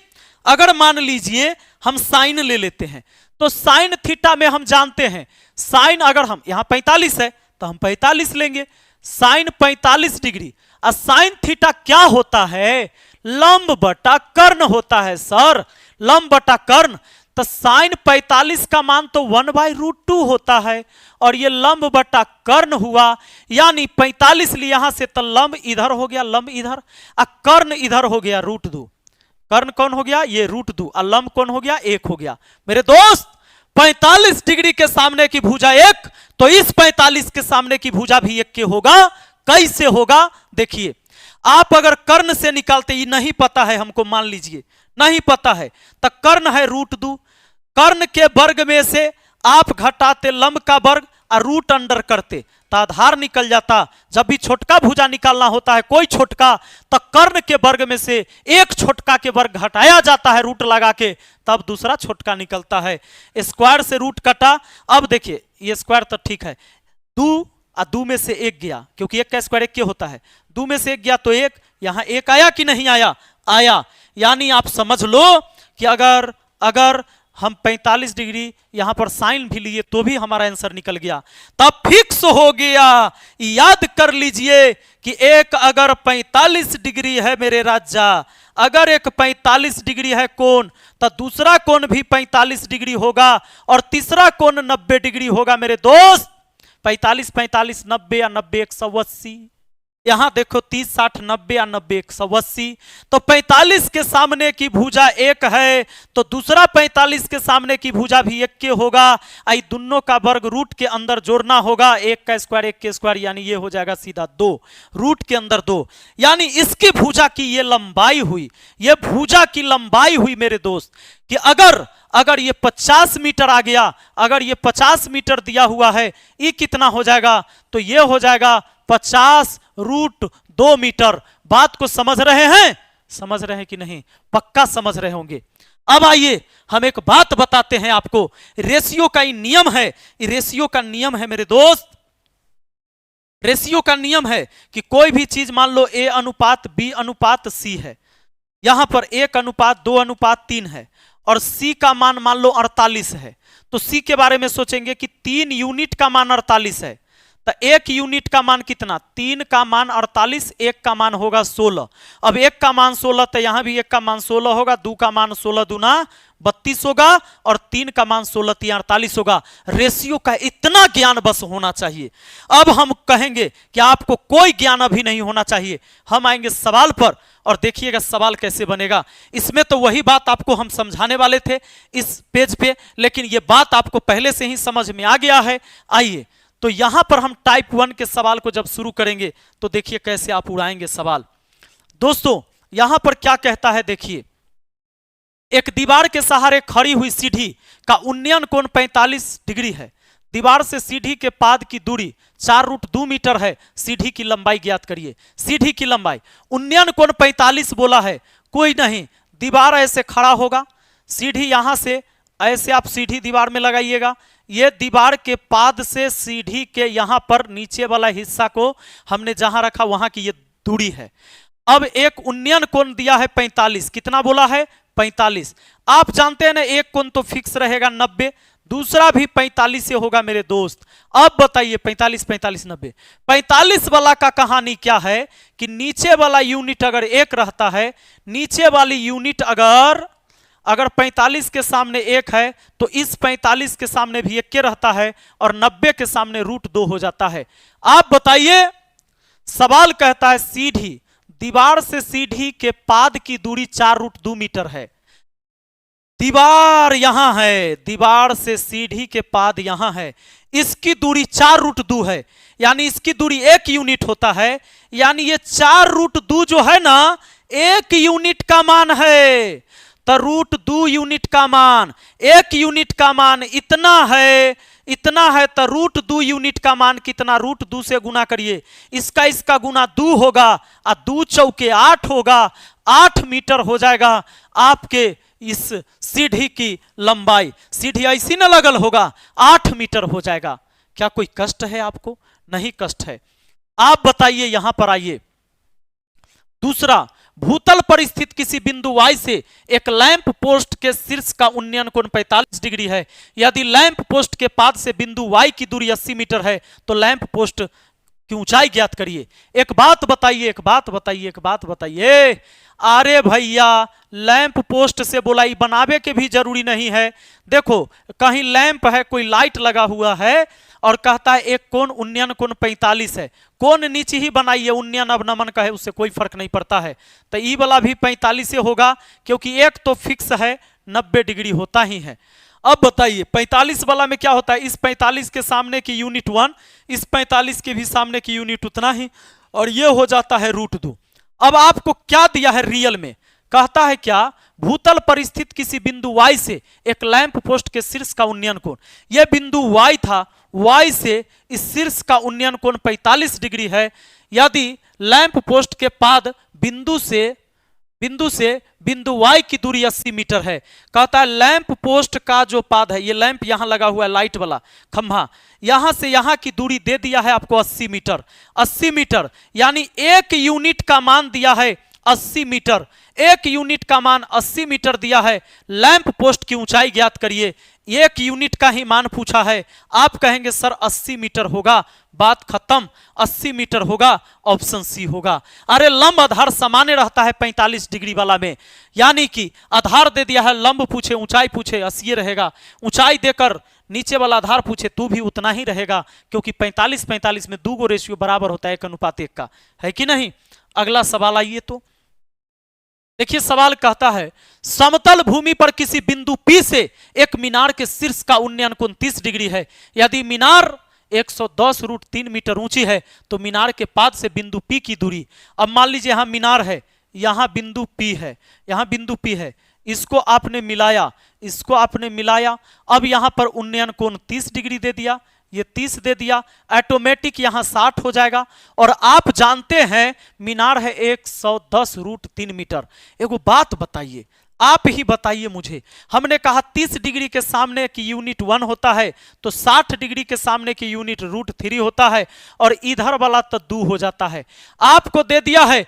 अगर मान लीजिए हम साइन ले लेते हैं तो साइन थीटा में हम जानते हैं, साइन अगर हम यहां 45 है तो हम 45 लेंगे, साइन 45 डिग्री। और साइन थीटा क्या होता है? लंब बटा कर्ण होता है सर, लंब बटा कर्ण। तो साइन 45 का मान तो 1/√2 होता है, और ये लंब बटा कर्ण हुआ, यानी 45 लिए यहां से तो लंब इधर हो गया, लंब इधर, और कर्ण इधर हो गया √2। कर्ण कौन हो गया? ये √2, और लंब कौन हो गया? 1 हो गया। मेरे दोस्त 45 डिग्री के सामने की भुजा 1, तो इस 45 के सामने की भुजा भी 1 के होगा। कैसे होगा? देखिए, आप अगर कर्ण से निकालते, ये नहीं पता है हमको, मान लीजिए नहीं पता है, तो कर्ण है √2, कर्ण के वर्ग में से आप घटाते लंब का वर्ग और रूट अंडर करते तो आधार निकल जाता। जब भी छोटका भुजा निकालना होता है कोई छोटका, तो कर्ण के वर्ग में से एक छोटका के वर्ग घटाया जाता है रूट लगा के, तब दूसरा छोटका निकलता है। स्क्वायर से रूट कटा। अब देखिए ये स्क्वायर तो ठीक है, 2 और 2 में से 1 गया, क्योंकि 1 का स्क्वायर 1 के होता है, 2 में से 1 गया तो 1, यहां 1 आया कि नहीं आया? आया। यानी आप समझ लो कि अगर हम 45 डिग्री यहां पर साइन भी लिए तो भी हमारा आंसर निकल गया, तब फिक्स हो गया। याद कर लीजिए कि एक अगर 45 डिग्री है मेरे राजा, अगर एक 45 डिग्री है कोण, तो दूसरा कोण भी 45 डिग्री होगा, और तीसरा कोण 90 डिग्री होगा मेरे दोस्त। 45 45 90 या 90 180, यहां देखो 30 60 90 या 90 180। तो 45 के सामने की भुजा 1 है, तो दूसरा 45 के सामने की भुजा भी 1 के होगा। आई दोनों का वर्ग रूट के अंदर जोड़ना होगा, 1 का स्क्वायर 1 के स्क्वायर, यानी ये हो जाएगा सीधा 2, रूट के अंदर 2, यानी इसकी भुजा की ये लंबाई हुई, ये भुजा की लंबाई हुई मेरे दोस्त। कि अगर ये 50 मीटर आ गया, अगर ये 50 मीटर दिया हुआ है, ये कितना हो जाएगा? तो ये हो जाएगा 50√2 मीटर। बात को समझ रहे हैं? समझ रहे हैं कि नहीं? पक्का समझ रहे होंगे। अब आइए हम एक बात बताते हैं आपको, रेशियो का ही नियम है, रेशियो का नियम है मेरे दोस्त। रेशियो का नियम है कि कोई भी चीज मान लो A/B/C है, यहां पर 1:2:3 है, और C का मान लो 48 है, तो C के बारे में सोचेंगे कि 3 यूनिट का मान 48 है, तो 1 यूनिट का मान कितना? 3 का मान 48, 1 का मान होगा 16। अब 1 का मान 16, तो यहां भी 1 का मान 16 होगा, 2 का मान 16 दूना 32 होगा, और 3 का मान 16 3 48 होगा। रेशियो का इतना ज्ञान बस होना चाहिए। अब हम कहेंगे कि आपको कोई ज्ञान अभी नहीं होना चाहिए, हम आएंगे सवाल पर, और देखिएगा सवाल कैसे बनेगा। इसमें तो वही बात आपको हम समझाने वाले थे इस पेज पे, लेकिन ये बात आपको पहले से ही समझ में आ गया है। आइए तो यहां पर हम टाइप 1 के सवाल को जब शुरू करेंगे तो देखिए कैसे आप उड़ाएंगे सवाल। दोस्तों यहां पर क्या कहता है, देखिए, एक दीवार के सहारे खड़ी हुई सीढ़ी का उन्नयन कोण 45 डिग्री है, दीवार से सीढ़ी के पाद की दूरी 4√2 मीटर है, सीढ़ी की लंबाई ज्ञात करिए। सीढ़ी की लंबाई, उन्नयन कोण 45 बोला है, कोई नहीं, दीवार ऐसे खड़ा होगा, सीढ़ी यहां से ऐसे आप सीढ़ी दीवार में लगाइएगा, ये दीवार के पाद से सीढ़ी के यहां पर नीचे वाला हिस्सा को हमने जहां रखा वहां की ये दूरी है। अब एक उन्नयन कोण दिया है 45, कितना बोला है? 45। आप जानते हैं ना एक कोण तो फिक्स रहेगा 90, दूसरा भी 45 से होगा मेरे दोस्त। अब बताइए 45 45 90, 45 वाला का कहानी क्या है कि नीचे वाला यूनिट अगर 1 रहता है, नीचे वाली यूनिट अगर 45 के सामने 1 है तो इस 45 के सामने भी 1 के रहता है, और 90 के सामने √2 हो जाता है। आप बताइए, सवाल कहता है सीढ़ी, दीवार से सीढ़ी के पाद की दूरी 4√2 मीटर है, दीवार यहां है, दीवार से सीढ़ी के पाद यहां है, इसकी दूरी 4√2 है, यानी इसकी दूरी 1 यूनिट होता है, यानी ये 4√2 जो है ना 1 यूनिट का मान है। तो √2 यूनिट का मान, 1 यूनिट का मान इतना है, इतना है। तो √2 यूनिट का मान कितना, √2 से गुना करिए, इसका गुना 2 होगा और 2 चौके 8 होगा, 8 मीटर हो जाएगा आपके इस सीढ़ी की लंबाई। सीढ़ी ऐसी न लगल होगा, 8 मीटर हो जाएगा। क्या कोई कष्ट है आपको? नहीं कष्ट है। आप बताइए, यहां पर आइए। दूसरा, भूतल पर स्थित किसी बिंदु Y से एक लैंप पोस्ट के शीर्ष का उन्नयन कोण 45 डिग्री है। यदि लैंप पोस्ट के पाद से बिंदु Y की दूरी 80 मीटर है तो लैंप पोस्ट की ऊंचाई ज्ञात करिए। एक बात बताइए, एक बात बताइए, एक बात बताइए। अरे भैया, लैंप पोस्ट से बोलाई बनावे के भी जरूरी नहीं है। देखो, कहीं लैंप है, कोई लाइट लगा हुआ है और कहता है एक कोण उन्नयन कोण 45 है, कोण नीचे ही बनाइए, उन्नयन अवनमन का है, उससे कोई फर्क नहीं पड़ता है। तो ई वाला भी 45 होगा, क्योंकि एक तो फिक्स है, 90 डिग्री होता ही है। अब बताइए 45 वाला में क्या होता है, इस 45 के सामने की यूनिट 1, इस 45 के भी सामने की यूनिट उतना ही, और ये हो जाता है √2। अब आपको क्या दिया है रियल में, कहता है क्या, भूतल पर स्थित किसी बिंदु Y से एक लैंप पोस्ट के शीर्ष का उन्नयन कोण, यह बिंदु Y था, Y से इस शीर्ष का उन्नयन कोण 45 डिग्री है। यदि लैंप पोस्ट के पाद बिंदु से बिंदु Y की दूरी 80 मीटर है, कहता है लैंप पोस्ट का जो पाद है, ये लैंप यहां लगा हुआ है, लाइट वाला खंभा, यहां से यहां की दूरी दे दिया है आपको 80 मीटर। 80 मीटर यानी 1 यूनिट का मान दिया है 80 मीटर, 1 यूनिट का मान 80 मीटर दिया है। लैंप पोस्ट की ऊंचाई ज्ञात करिए, 1 यूनिट का ही मान पूछा है। आप कहेंगे सर 80 मीटर होगा, बात खत्म, 80 मीटर होगा, ऑप्शन सी होगा। अरे लंब आधार सामान्य रहता है 45 डिग्री वाला में, यानी कि आधार दे दिया है, लंब पूछे ऊंचाई पूछे 80 रहेगा, ऊंचाई देकर नीचे वाला आधार पूछे तो भी उतना ही रहेगा, क्योंकि 45 में 2 गो रेशियो बराबर होता है 1:1 का, है कि नहीं। अगला सवाल आइए तो देखिए, सवाल कहता है समतल भूमि पर किसी बिंदु P से एक मीनार के शीर्ष का उन्नयन कोण 30 डिग्री है। यदि मीनार 110√3 मीटर ऊंची है तो मीनार के पाद से बिंदु P की दूरी, अब मान लीजिए यहां मीनार है, यहां बिंदु P है, यहां बिंदु P है, इसको आपने मिलाया, इसको आपने मिलाया, अब यहां पर उन्नयन कोण 30 डिग्री दे दिया, ये 30 दे दिया, ऑटोमेटिक यहां 60 हो जाएगा। और आप जानते हैं मीनार है 110√3 मीटर। एगो बात बताइए, आप ही बताइए मुझे, हमने कहा 30 डिग्री के सामने की यूनिट 1 होता है, तो 60 डिग्री के सामने की यूनिट √3 होता है, और इधर वाला तो 2 हो जाता है। आपको दे दिया है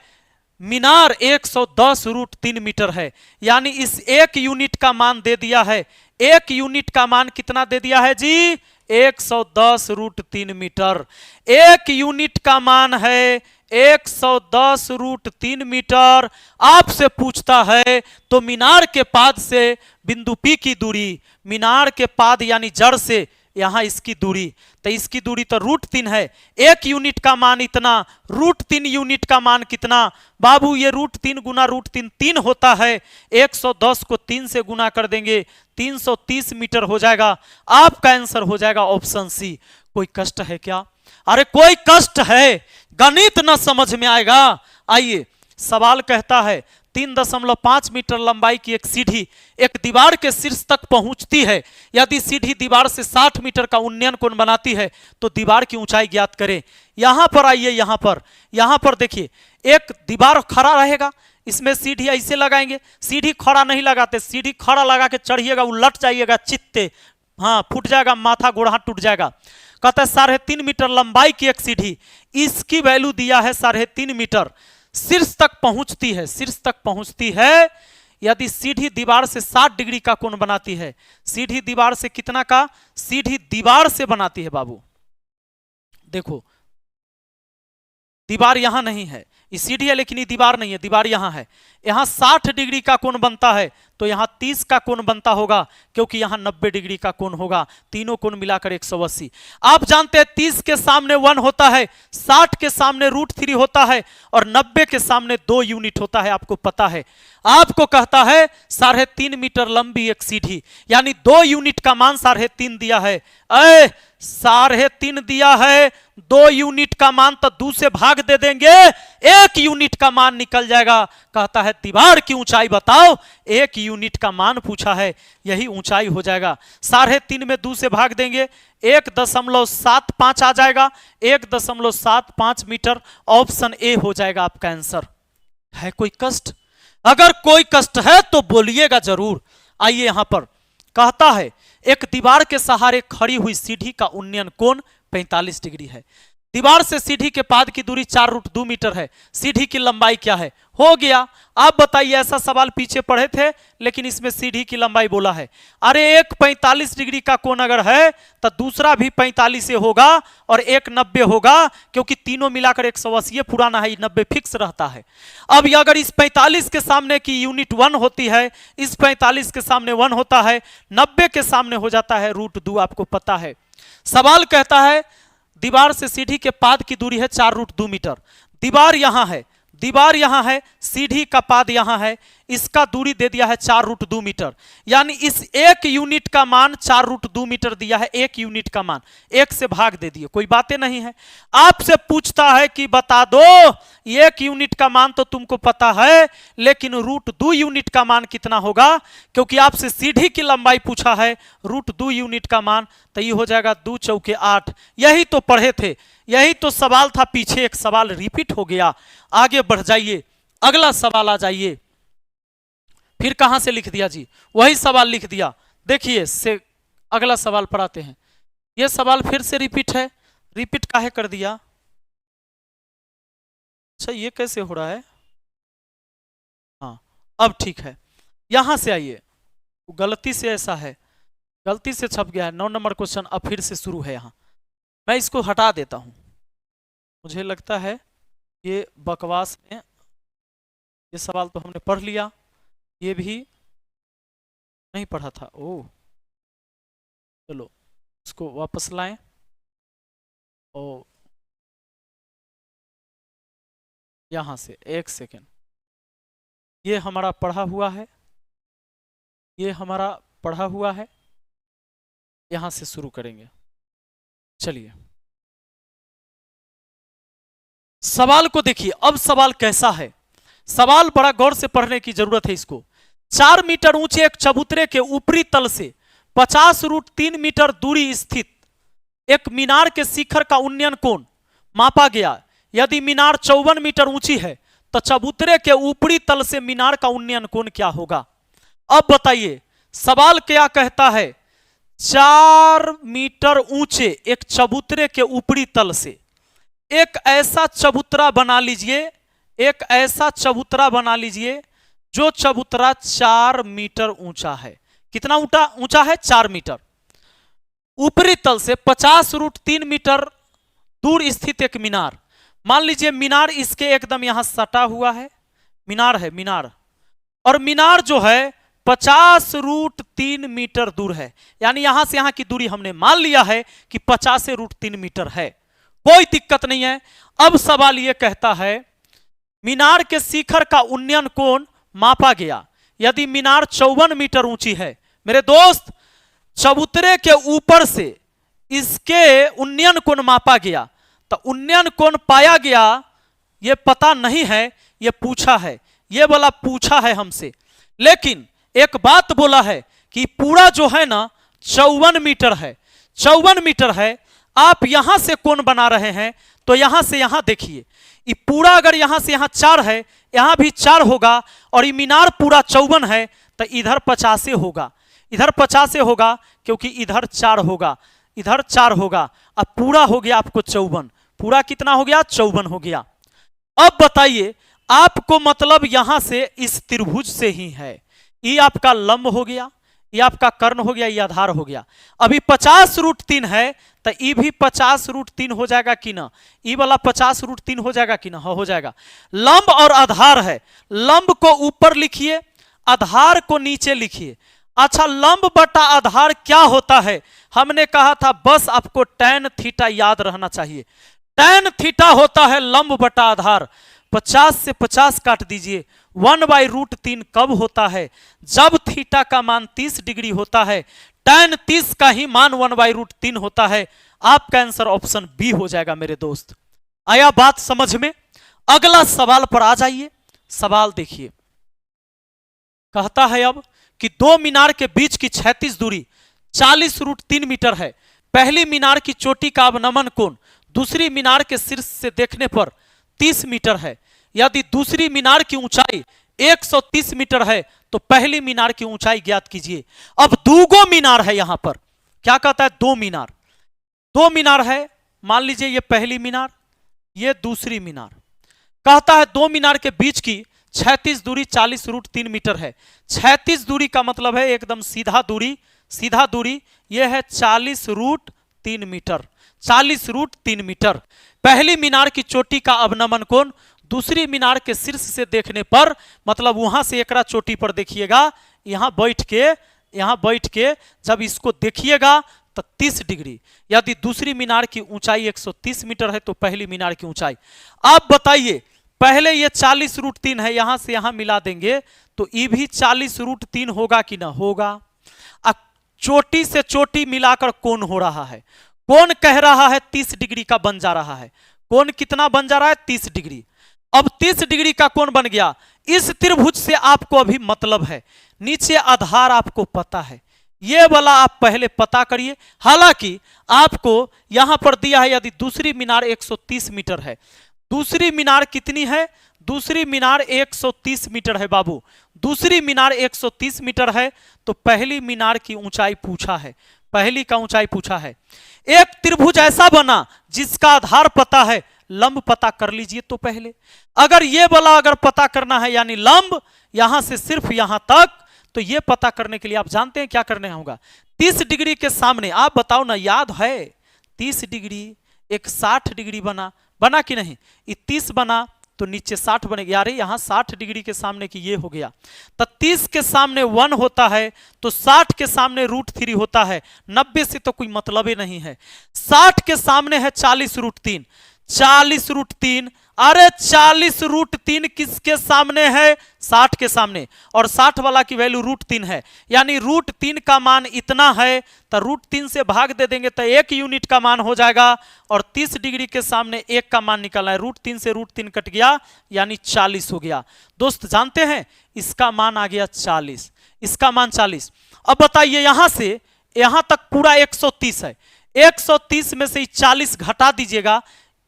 मीनार 110√3 मीटर है, यानी इस 1 यूनिट का मान दे दिया है। 1 यूनिट का मान कितना दे दिया है जी, 110√3 मीटर। 1 यूनिट का मान है 110√3 मीटर। आपसे पूछता है तो मीनार के पाद से बिंदु P की दूरी, मीनार के पाद यानी जड़ से यहां इसकी दूरी, तो इसकी दूरी तो √3 है। 1 यूनिट का मान इतना, √3 यूनिट का मान कितना बाबू, ये √3 गुना √3 3 होता है। 110 को 3 से गुना कर देंगे, 330 मीटर हो जाएगा। आपका आंसर हो जाएगा ऑप्शन सी। कोई कष्ट है क्या? अरे कोई कष्ट है, गणित न समझ में आएगा। आइए, सवाल कहता है 3.5 मीटर लंबाई की एक सीढ़ी एक दीवार के शीर्ष तक पहुंचती है। यदि सीढ़ी दीवार से 60 मीटर का उन्नयन कोण बनाती है तो दीवार की ऊंचाई ज्ञात करें। यहां पर आइए, यहां पर देखिए, एक दीवार खड़ा रहेगा, इसमें सीढ़ी ऐसे लगाएंगे, सीढ़ी खड़ा नहीं लगाते, सीढ़ी खड़ा लगा के चढ़िएगा, उलट जाइएगा चित्ते, हाँ फूट जाएगा, माथा गोड़ हाथ टूट जाएगा। कहता है 3.5 मीटर लंबाई की एक सीढ़ी, इसकी वैल्यू दिया है 3.5 मीटर, शीर्ष तक पहुंचती है, शीर्ष तक पहुंचती है। यदि सीढ़ी दीवार से 60 डिग्री का कोण बनाती है, सीढ़ी दीवार से कितना का, सीढ़ी दीवार से बनाती है बाबू, देखो दीवार यहां नहीं है, ये सीढ़ी है लेकिन ये दीवार नहीं है, दीवार यहां है। यहां 60 डिग्री का कोण बनता है तो यहां 30 का कोण बनता होगा, क्योंकि यहां 90 डिग्री का कोण होगा, तीनों कोण मिलाकर 180। आप जानते हैं 30 के सामने 1 होता है, 60 के सामने √3 होता है, और 90 के सामने 2 यूनिट होता है, आपको पता है। आपको कहता है 3.5 मीटर लंबी एक सीढ़ी, यानी 2 यूनिट का मान 3.5 दिया है। 3.5 दिया है, 2 यूनिट का मान तो 2 से भाग दे देंगे, 1 यूनिट का मान निकल जाएगा। कहता है दीवार की ऊंचाई बताओ, 1 यूनिट का मान पूछा है, यही ऊंचाई हो जाएगा। 3.5 में 2 से भाग देंगे, 1.75 आ जाएगा, 1.75 मीटर। ऑप्शन ए हो जाएगा आपका आंसर। है कोई कष्ट? अगर कोई कष्ट है तो बोलिएगा जरूर। आइए यहां पर कहता है एक दीवार के सहारे खड़ी हुई सीढ़ी का उन्नयन कोण 45 डिग्री है। दीवार से सीढ़ी के पाद की दूरी 4√2 मीटर है। सीढ़ी की लंबाई क्या है? हो गया। आप बताइए, ऐसा सवाल पीछे पढ़े थे लेकिन इसमें सीढ़ी की लंबाई बोला है। अरे एक 45 डिग्री का कोण अगर है तो दूसरा भी 45 से होगा और एक 90 होगा, क्योंकि तीनों मिलाकर 180 पुराना है, 90 फिक्स रहता है। अब अगर इस 45 के सामने की यूनिट 1 होती है, इस 45 के सामने 1 होता है, 90 के सामने हो जाता है √2, आपको पता है। सवाल कहता है दीवार से सीढ़ी के पाद की दूरी है 4√2 मीटर। दीवार यहां है, दीवार यहां है, सीढ़ी का पाद यहां है, इसका दूरी दे दिया है 4√2 मीटर, यानी इस 1 यूनिट का मान 4√2 मीटर दिया है। 1 यूनिट का मान 1 से भाग दे दिए, कोई बातें नहीं है। आपसे पूछता है कि बता दो 1 यूनिट का मान तो तुमको पता है, लेकिन √2 यूनिट का मान कितना होगा, क्योंकि आपसे सीढ़ी की लंबाई पूछा है, √2 यूनिट का मान, तो ये हो जाएगा 2 चौके 8। यही तो पढ़े थे, यही तो सवाल था। पीछे एक सवाल रिपीट हो गया। आगे बढ़ जाइए, अगला सवाल आ जाइए। फिर कहां से लिख दिया जी? वही सवाल लिख दिया। देखिए से अगला सवाल पढ़ाते हैं। यह सवाल फिर से रिपीट है। रिपीट काहे कर दिया? अच्छा, ये कैसे हो रहा है? हाँ, अब ठीक है। यहां से आइए, गलती से ऐसा है, गलती से छप गया है। 9 नंबर क्वेश्चन अब फिर से शुरू है। यहां मैं इसको हटा देता हूं, मुझे लगता है ये बकवास में, ये सवाल तो हमने पढ़ लिया, ये भी नहीं पढ़ा था। ओह, चलो इसको वापस लाएं और यहां से 1 सेकेंड, ये हमारा पढ़ा हुआ है, ये हमारा पढ़ा हुआ है, यहां से शुरू करेंगे। चलिए सवाल को देखिए। अब सवाल कैसा है? सवाल बड़ा गौर से पढ़ने की जरूरत है इसको। 4 मीटर ऊंचे एक चबूतरे के ऊपरी तल से 50√3 मीटर दूरी स्थित एक मीनार के शिखर का उन्नयन कोण मापा गया। यदि मीनार 54 मीटर ऊंची है तो चबूतरे के ऊपरी तल से मीनार का उन्नयन कोण क्या होगा? अब बताइए सवाल क्या कहता है। 4 मीटर ऊंचे एक चबूतरे के ऊपरी तल से एक ऐसा चबूतरा बना लीजिए, एक ऐसा चबूतरा बना लीजिए जो चबूतरा 4 मीटर ऊंचा है। कितना ऊंचा है? 4 मीटर। ऊपरी तल से 50√3 मीटर दूर स्थित एक मीनार, मान लीजिए मीनार इसके एकदम यहां सटा हुआ है, मीनार है, मीनार, और मीनार जो है 50√3 मीटर दूर है, यानी यहां से यहां की दूरी हमने मान लिया है कि 50√3 मीटर है, कोई दिक्कत नहीं है। अब सवाल यह कहता है मीनार के शिखर का उन्नयन कोण मापा गया। यदि मीनार 54 मीटर ऊंची है, मेरे दोस्त, चबूतरे के ऊपर से इसके उन्नयन कोण मापा गया, तो उन्नयन कोण पाया गया, यह पता नहीं है, यह पूछा है, यह वाला पूछा है हमसे। लेकिन एक बात बोला है कि पूरा जो है ना 54 मीटर है, 54 मीटर है। आप यहां से कोण बना रहे हैं तो यहां से यहां देखिए, ये पूरा अगर यहां से यहां 4 है, यहां भी 4 होगा, और ये मीनार पूरा 54 है, तो इधर 50 होगा, इधर 50 होगा, क्योंकि इधर 4 होगा, इधर 4 होगा। अब पूरा हो गया आपको 54, पूरा कितना हो गया? 54 हो गया। अब बताइए आपको मतलब यहां से इस त्रिभुज से ही है, ये आपका लंब हो गया, ये आपका कर्ण हो गया, ये आधार हो गया। अभी 50√3 है तो ये भी 50√3 हो जाएगा कि ना? ये वाला 50√3 हो जाएगा कि ना? हाँ, हो जाएगा। लंब और आधार है, लंब को ऊपर लिखिए, आधार को नीचे लिखिए। अच्छा, लंब बटा आधार क्या होता है? हमने कहा था बस आपको tan थीटा याद रहना चाहिए। tan थीटा होता है लंब बटा आधार। 50 से 50 काट दीजिए। 1/√3 कब होता है? जब थीटा का मान 30 डिग्री होता है। tan 30 का ही मान 1/√3 होता है। आपका आंसर ऑप्शन बी हो जाएगा मेरे दोस्त। आया बात समझ में? अगला सवाल पर आ जाइए। सवाल देखिए, कहता है अब कि दो मीनार के बीच की क्षैतिज दूरी 40√3 मीटर है। पहली मीनार की चोटी का अवनमन कोण दूसरी मीनार के शीर्ष से देखने पर 30 मीटर है। यदि दूसरी मीनार की ऊंचाई 130 मीटर है तो पहली मीनार की ऊंचाई ज्ञात कीजिए। अब दूगो मीनार है यहां पर। क्या कहता है? दो मीनार है। मान लीजिए ये पहली मीनार, ये दूसरी मीनार। कहता है दो मीनार के बीच की क्षैतिज दूरी 40√3 मीटर है। क्षैतिज दूरी का मतलब है एकदम सीधा दूरी यह है 40√3 मीटर। 40√3 मीटर। पहली मीनार की चोटी का अवनमन कोण दूसरी मीनार के शीर्ष से देखने पर, मतलब वहां से एकरा चोटी पर देखिएगा, यहां बैठ के जब इसको देखिएगा तो 30 डिग्री। यदि दूसरी मीनार की ऊंचाई 130 मीटर है तो पहली मीनार की ऊंचाई। आप बताइए, पहले ये 40√3 है, यहां से यहां मिला देंगे तो ये भी 40√3 होगा कि ना होगा? अब चोटी से चोटी मिलाकर कोण हो रहा है। कोण कह रहा है 30 डिग्री का बन जा रहा है। कोण कितना बन जा रहा है? 30 डिग्री। अब 30 डिग्री का कोण बन गया। इस त्रिभुज से आपको अभी मतलब है, नीचे आधार आपको पता है, ये वाला आप पहले पता करिए। हालांकि आपको यहां पर दिया है यदि दूसरी मीनार 130 मीटर है। दूसरी मीनार कितनी है? दूसरी मीनार 130 मीटर है बाबू। दूसरी मीनार 130 मीटर है तो पहली मीनार की ऊंचाई पूछा है, पहली का ऊंचाई पूछा है। एक त्रिभुज ऐसा बना जिसका आधार पता है, लंब पता कर लीजिए। तो पहले अगर ये वाला अगर पता करना है यानी लंब यहां से सिर्फ यहां तक, तो ये पता करने के लिए आप जानते हैं क्या करने होगा? 30 डिग्री के सामने आप बताओ ना, याद है 30 डिग्री एक 60 डिग्री बना कि नहीं? ये 30 बना तो नीचे 60 बनेगा। यार यहां 60 डिग्री के सामने की ये हो गया, तो 30 के सामने 1 होता है तो 60 के सामने √3 होता है। 90 से तो कोई मतलब ही नहीं है। 60 के सामने है 40√3। 40√3, अरे 40√3 किसके सामने है? 60 के सामने। और 60 वाला की वैल्यू √3 है, यानी √3 का मान इतना है तो √3 से भाग दे देंगे तो 1 यूनिट का मान हो जाएगा। और 30 डिग्री के सामने 1 का मान निकलना है। √3 से √3 कट गया यानी 40 हो गया। दोस्त जानते हैं इसका मान आ गया 40, इसका मान 40। अब बताइए यहां से यहां तक पूरा 130 है। 130 में से 40 घटा दीजिएगा।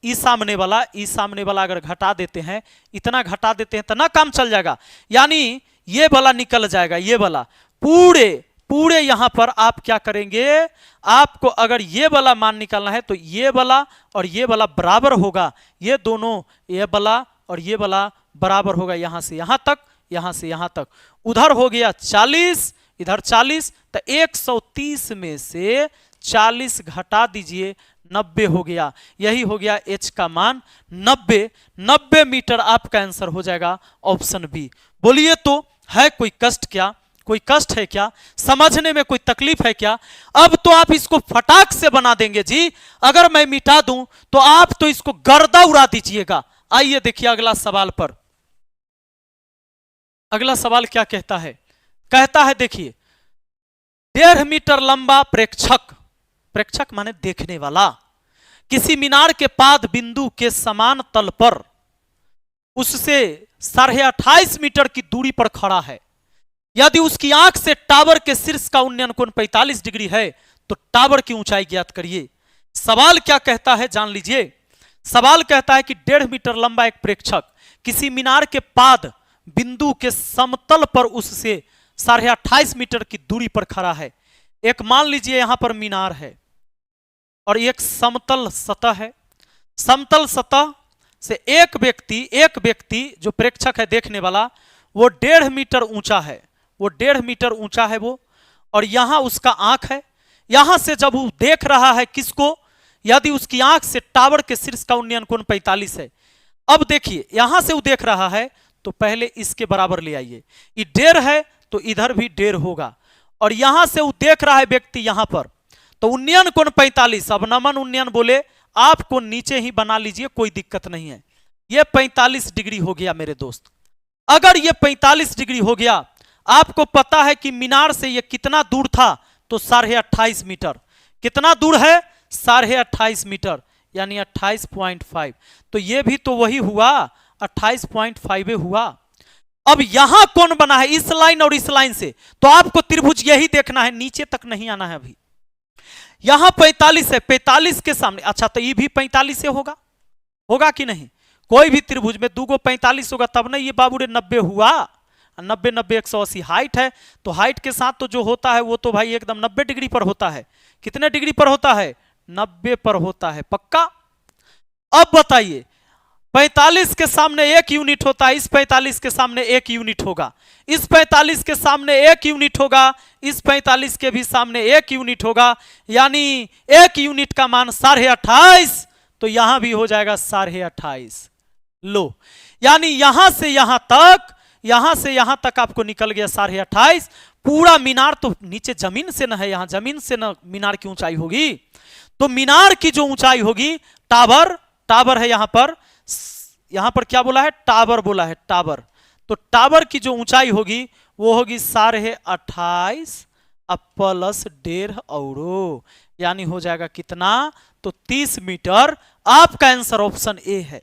ई सामने वाला अगर घटा देते हैं, इतना घटा देते हैं तो ना काम चल जाएगा, यानी ये वाला निकल जाएगा। ये वाला पूरे यहां पर आप क्या करेंगे? आपको अगर ये वाला मान निकालना है तो ये वाला और ये वाला बराबर होगा। ये दोनों, ये वाला और ये वाला बराबर होगा। यहां से यहां तक, यहां से यहां तक। उधर हो गया 40, इधर 40, तो 130 में से 40 घटा दीजिए, 90 हो गया। यही हो गया h का मान 90 मीटर। आपका आंसर हो जाएगा ऑप्शन बी। बोलिए तो है कोई कष्ट क्या? कोई कष्ट है क्या? समझने में कोई तकलीफ है क्या? अब तो आप इसको फटाक से बना देंगे जी। अगर मैं मिटा दूं तो आप तो इसको गर्दा उड़ा दीजिएगा। आइए देखिए अगला सवाल पर। अगला सवाल क्या कहता है? कहता है देखिए, 1.5 मीटर लंबा प्रेक्षक माने देखने वाला किसी मीनार के पाद बिंदु के समान तल पर उससे 28.5 मीटर की दूरी पर खड़ा है। यदि उसकी आंख से टावर के शीर्ष का उन्नयन कोण 45 डिग्री है तो टावर की ऊंचाई ज्ञात करिए। सवाल क्या कहता है जान लीजिए। सवाल कहता है कि 1.5 मीटर लंबा एक प्रेक्षक किसी मीनार के पाद बिंदु के समतल पर उससे 28.5 मीटर की दूरी पर खड़ा है। एक मान लीजिए यहां पर मीनार है और एक समतल सतह है। समतल सतह से एक व्यक्ति जो प्रेक्षक है देखने वाला, वो 1.5 मीटर ऊंचा है। वो 1.5 मीटर ऊंचा है वो, और यहां उसका आंख है। यहां से जब वो देख रहा है किसको? यदि उसकी आंख से टावर के शीर्ष का उन्नयन कोण 45 है। अब देखिए यहां से वो देख रहा है तो पहले इसके बराबर ले आइए। ये 1.5 है तो इधर भी 1.5 होगा। और यहां से वो देख रहा है व्यक्ति यहां पर, तो उन्नयन कोण 45, अवनमन उन्नयन बोले, आपको नीचे ही बना लीजिए, कोई दिक्कत नहीं है। ये 45 डिग्री हो गया मेरे दोस्त। अगर ये 45 डिग्री हो गया, आपको पता है कि मीनार से ये कितना दूर था, तो 28.5 मीटर। कितना दूर है? 28.5 मीटर, यानी 28.5। तो ये भी तो वही हुआ, 28.5 हुआ। अब यहां कौन बना है? इस लाइन और इस लाइन से, तो आपको त्रिभुज यही देखना है, नीचे तक नहीं आना है अभी। यहां 45 है, 45 के सामने, अच्छा तो ये भी 45 से होगा, होगा कि नहीं? कोई भी त्रिभुज में दूगो 45 होगा तब ना ये बाबूरे 90 हुआ। 90 90 180 हाइट है, तो हाइट के साथ तो जो होता है वो तो भाई एकदम 90 डिग्री पर होता है। कितने डिग्री पर होता है? 90 पर होता है, पक्का। अब बताइए, 45 के सामने 1 यूनिट होता है, इस 45 के सामने 1 यूनिट होगा, इस 45 के सामने 1 यूनिट होगा, इस 45 के भी सामने 1 यूनिट होगा, यानी 1 यूनिट का मान 28.5, तो यहां भी हो जाएगा 28.5। लो, यानी यहां से यहां तक, यहां से यहां तक आपको निकल गया 28.5। पूरा मीनार तो नीचे जमीन से न है, यहां जमीन से न मीनार की ऊंचाई होगी, तो मीनार की जो ऊंचाई होगी, टावर, टावर है यहां पर क्या बोला है? टावर बोला है, टावर। तो टावर की जो ऊंचाई होगी वो होगी 28.5 प्लस 1.5 और, यानी हो जाएगा कितना? तो 30 मीटर। आपका आंसर ऑप्शन ए है।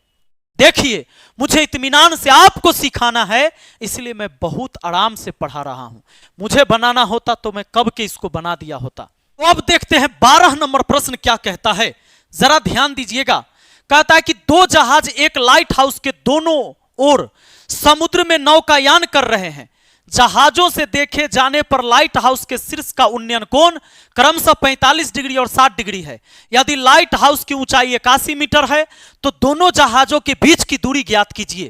देखिए, मुझे इत्मीनान से आपको सिखाना है, इसलिए मैं बहुत आराम से पढ़ा रहा हूं। मुझे बनाना होता तो मैं कब के इसको बना दिया होता। तो अब देखते हैं 12 नंबर प्रश्न क्या कहता है, जरा ध्यान दीजिएगा। कहता है कि दो जहाज एक लाइट हाउस के दोनों ओर समुद्र में नौकायान कर रहे हैं। जहाजों से देखे जाने पर लाइट हाउस के शीर्ष का उन्नयन कोण क्रमशः 45 डिग्री और 60 डिग्री है। यदि लाइट हाउस की ऊंचाई 81 मीटर है, तो दोनों जहाजों के बीच की दूरी ज्ञात कीजिए।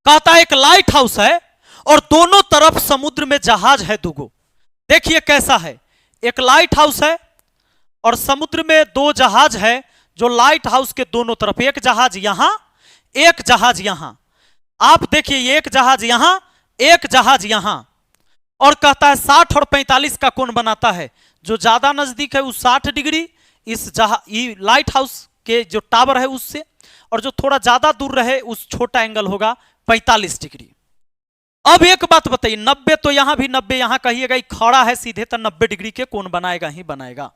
कहता है एक लाइट हाउस है और दोनों तरफ समुद्र में जहाज है दुगो। देखिए कैसा है, एक लाइट हाउस है और समुद्र में दो जहाज है, जो लाइट हाउस के दोनों तरफ, एक जहाज यहां, एक जहाज यहां। आप देखिए, एक जहाज यहां, एक जहाज यहां, और कहता है 60 और 45 का कोण बनाता है। जो ज्यादा नजदीक है उस 60 डिग्री, इस लाइट हाउस के जो टावर है उससे, और जो थोड़ा ज्यादा दूर रहे उस छोटा एंगल होगा 45 डिग्री। अब एक बात बताइए, 90 तो यहां भी 90, यहां कहिएगा खड़ा है सीधे, तो 90 डिग्री के कोण बनाएगा ही बनाएगा।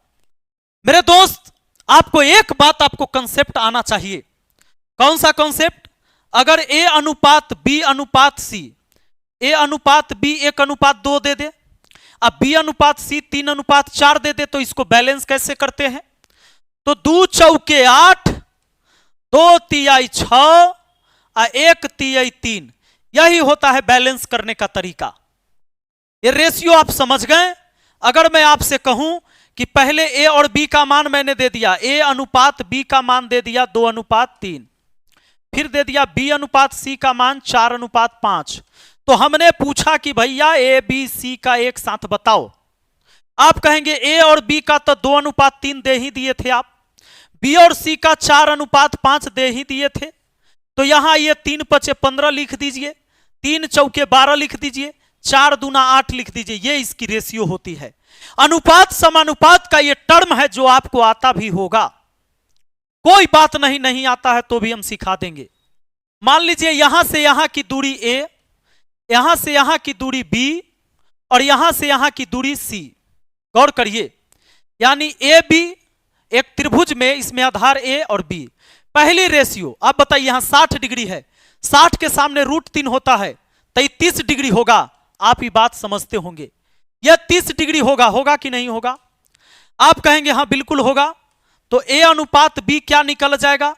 मेरे दोस्त, आपको एक बात, आपको कंसेप्ट आना चाहिए। कौन सा कंसेप्ट? अगर ए अनुपात बी अनुपात सी, ए अनुपात बी 1:2 दे दे, अब बी अनुपात सी 3:4 दे दे, तो इसको बैलेंस कैसे करते हैं? तो 2 चौके 8, 2 तिहाई 6 और 1 तिहाई 3, यही होता है बैलेंस करने का तरीका। ये रेशियो आप समझ गए। अगर मैं आपसे कहूं कि पहले ए और बी का मान मैंने दे दिया, ए अनुपात बी का मान दे दिया 2:3, फिर दे दिया बी अनुपात सी का मान 4:5, तो हमने पूछा कि भैया ए बी सी का एक साथ बताओ। आप कहेंगे ए और बी का तो 2:3 दे ही दिए थे आप, बी और सी का 4:5 दे ही दिए थे, तो यहां ये 3 × 5 = 15 लिख दीजिए, 3 चौके 12 लिख दीजिए, 4 दूना 8 लिख दीजिए। ये इसकी रेशियो होती है। अनुपात समानुपात का ये टर्म है जो आपको आता भी होगा, कोई बात नहीं, नहीं आता है तो भी हम सिखा देंगे। मान लीजिए यहां से यहां की दूरी ए, यहां से यहां की दूरी बी, और यहां से यहां की दूरी सी। गौर करिए, यानी ए बी एक त्रिभुज में, इसमें आधार ए और बी। पहली रेशियो, आप बताइए यहां 60 डिग्री है, 60 के सामने √3 होता है, तो 30 डिग्री होगा। आप ये बात समझते होंगे, यह 30 डिग्री होगा, होगा कि नहीं होगा? आप कहेंगे हां बिल्कुल होगा। तो ए अनुपात बी क्या निकल जाएगा?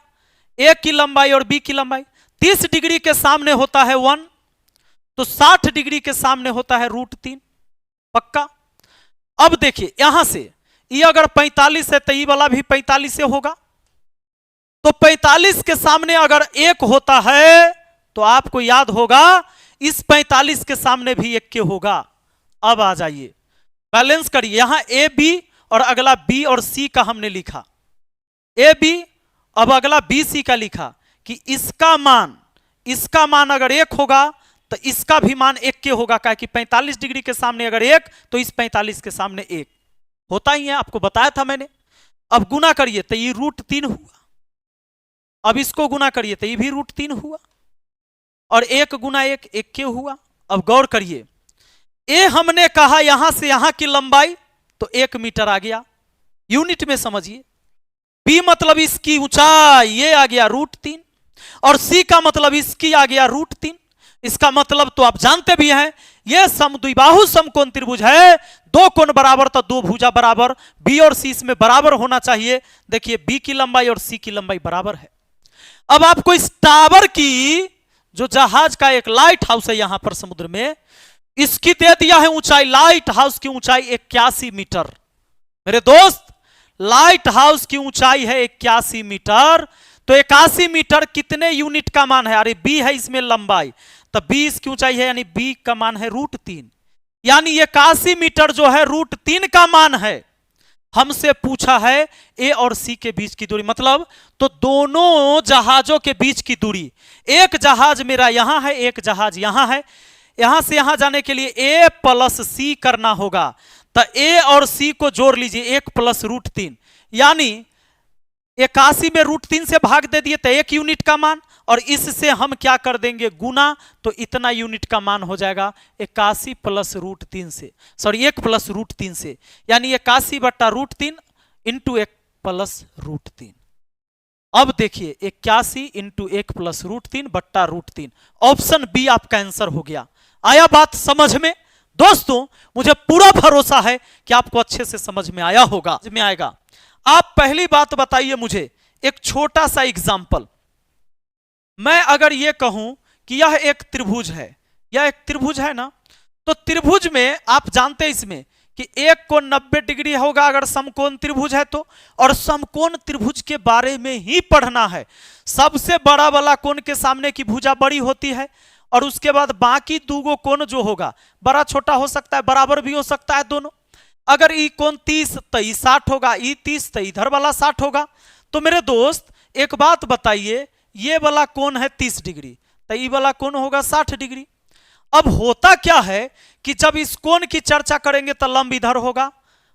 ए की लंबाई और बी की लंबाई। 30 डिग्री के सामने होता है 1, तो 60 डिग्री के सामने होता है √3, पक्का। अब देखिए यहां से ये अगर 45 है तो ये वाला भी 45 से होगा, तो 45 के सामने अगर 1 होता है तो आपको याद होगा इस 45 के सामने भी 1 के होगा। अब आ जाइए बैलेंस करिए, यहां ए बी और अगला बी और सी का हमने लिखा, ए बी, अब अगला बी सी का लिखा कि इसका मान अगर 1 होगा तो इसका भी मान 1 के होगा, क्या कि 45 डिग्री के सामने अगर 1 तो इस 45 के सामने 1 होता ही है, आपको बताया था मैंने। अब गुना करिए तो ये √3 हुआ। अब इसको गुना करिए तो ये भी √3 हुआ, और 1 गुना 1 1 क्यों हुआ। अब गौर करिए, ए हमने कहा यहां से यहां की लंबाई तो 1 मीटर आ गया, यूनिट में समझिए। बी मतलब इसकी ऊंचाई, ये आ गया √3, और सी का मतलब इसकी आ गया √3। इसका मतलब तो आप जानते भी हैं, ये समद्विबाहु समकोण त्रिभुज है, दो कोण बराबर तो दो भुजा बराबर, बी और सी इसमें बराबर होना चाहिए। देखिए बी की लंबाई और सी की लंबाई बराबर है। अब आपको इस टावर की, जो जहाज का एक लाइट हाउस है यहां पर समुद्र में, इसकी दे दिया है ऊंचाई, लाइट हाउस की ऊंचाई 81 मीटर। मेरे दोस्त, लाइट हाउस की ऊंचाई है 81 मीटर, तो 81 मीटर कितने यूनिट का मान है। अरे बी है इसमें लंबाई, तो 20 की ऊंचाई है, यानी बी का मान है √3, यानी 81 मीटर जो है √3 का मान है। हमसे पूछा है ए और सी के बीच की दूरी, मतलब तो दोनों जहाजों के बीच की दूरी, एक जहाज मेरा यहां है, एक जहाज यहां है, यहां से यहां जाने के लिए ए प्लस सी करना होगा। तो ए और सी को जोड़ लीजिए, 1 प्लस √3, यानी 81 में √3 से भाग दे दिए तो 1 यूनिट का मान, और इससे हम क्या कर देंगे गुना, तो इतना यूनिट का मान हो जाएगा 81 प्लस √3 से, सॉरी 1 प्लस √3 से, यानी 81 बट्टा √3 इंटू 1 प्लस √3। अब देखिए 81 इंटू 1 प्लस √3 बट्टा √3, ऑप्शन बी आपका आंसर हो गया। आया बात समझ में दोस्तों? मुझे पूरा भरोसा है कि आपको अच्छे से समझ में आया होगा, में आएगा। आप पहली बात बताइए मुझे, एक छोटा सा एग्जाम्पल, मैं अगर यह कहूं कि यह एक त्रिभुज है, यह एक त्रिभुज है ना, तो त्रिभुज में आप जानते हैं इसमें कि एक कोण 90 डिग्री होगा अगर समकोण त्रिभुज है तो, और समकोण त्रिभुज के बारे में ही पढ़ना है। सबसे बड़ा वाला कोण के सामने की भुजा बड़ी होती है, और उसके बाद बाकी दूगो कोण जो होगा बड़ा छोटा हो सकता है, बराबर भी हो सकता है दोनों। अगर ई कोण 30 तो ई 60 होगा, ई 30 तो इधर वाला 60 होगा। तो मेरे दोस्त एक बात बताइए, ये वाला कोण है 30 डिग्री, तो ये वाला कोण होगा 60 डिग्री। अब होता क्या है कि जब इस कोण की चर्चा करेंगे तो लंब इधर होगा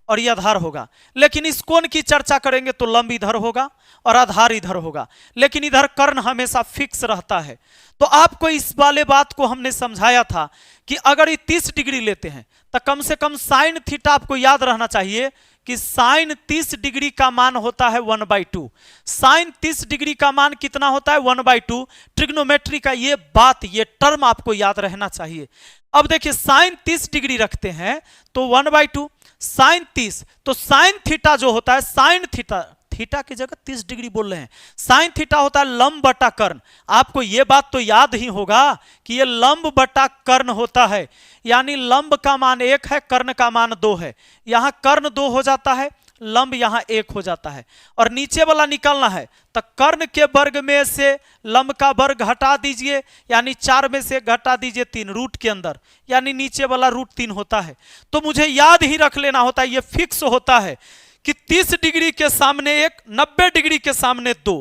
और ये आधार होगा, लेकिन इस कोण की चर्चा करेंगे तो लंब इधर होगा और आधार इधर होगा, लेकिन इधर कर्ण हमेशा फिक्स रहता है। तो आपको इस वाले बात को हमने समझाया था कि अगर ये 30 डिग्री लेते हैं तो कम से कम साइन थीटा आपको याद रहना चाहिए कि साइन 30 डिग्री का मान होता है 1/2। साइन 30 डिग्री का मान कितना होता है 1/2। ट्रिग्नोमेट्री का ये बात, ये टर्म आपको याद रहना चाहिए। अब देखिए साइन 30 डिग्री रखते हैं तो 1/2 साइन 30, तो साइन थीटा जो होता है, साइन थीटा, थीटा की जगह 30 डिग्री बोल रहे हैं, साइन थीटा होता है लंब बटा कर्ण। आपको यह बात तो याद ही होगा कि यह लंब बटा कर्ण होता है, यानी लंब का मान 1 है, कर्ण का मान 2 है। यहां कर्ण 2 हो जाता है, लंब यहां 1 हो जाता है, और नीचे वाला निकालना है तो कर्ण के वर्ग में से लंब का वर्ग हटा दीजिए, यानी 4 में से घटा दीजिए 3 रूट के अंदर, यानी नीचे वाला √3 होता है। तो मुझे याद ही रख लेना होता है, यह फिक्स होता है कि 30 डिग्री के सामने 1, 90 डिग्री के सामने 2,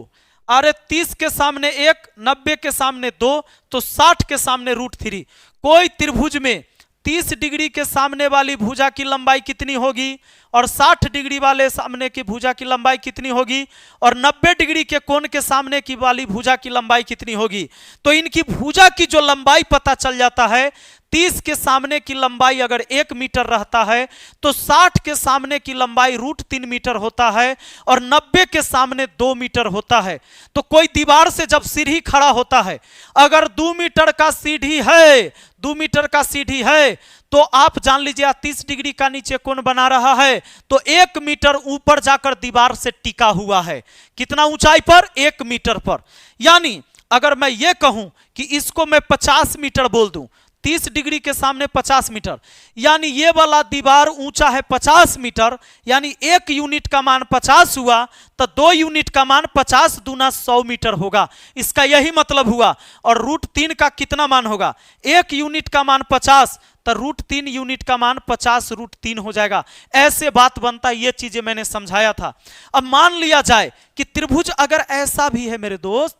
अरे 30 के सामने 1, 90 के सामने 2, तो 60 के सामने √3। कोई त्रिभुज में 30 डिग्री के सामने वाली भुजा की लंबाई कितनी होगी और 60 डिग्री वाले सामने की भुजा की लंबाई कितनी होगी, और 90 डिग्री के कोण के सामने की वाली भुजा की लंबाई कितनी होगी। तो इनकी भुजा की जो लंबाई पता चल जाता है, 30 के सामने की लंबाई अगर 1 मीटर रहता है तो 60 के सामने की लंबाई √3 मीटर होता है, और 90 के सामने 2 मीटर होता है। तो कोई दीवार से जब सीढ़ी खड़ा होता है, अगर 2 मीटर का सीढ़ी है, 2 मीटर का सीढ़ी है, तो आप जान लीजिए 30 डिग्री का नीचे कोण बना रहा है, तो 1 मीटर ऊपर जाकर दीवार से टिका हुआ है। कितना ऊंचाई पर? 1 मीटर पर। यानी अगर मैं ये कहूं कि इसको मैं 50 मीटर बोल दूं, 30 डिग्री के सामने 50 मीटर, यानी ये वाला दीवार ऊंचा है 50 मीटर, यानी 1 यूनिट का मान 50 हुआ, तो 2 यूनिट का मान 50 दूना 100 मीटर होगा। इसका यही मतलब हुआ। और √3 का कितना मान होगा? 1 यूनिट का मान 50, तो √3 यूनिट का मान 50 √3 हो जाएगा। ऐसे बात बनता है, ये चीजें मैंने समझाया था। अब मान लिया जाए कि त्रिभुज अगर ऐसा भी है मेरे दोस्त,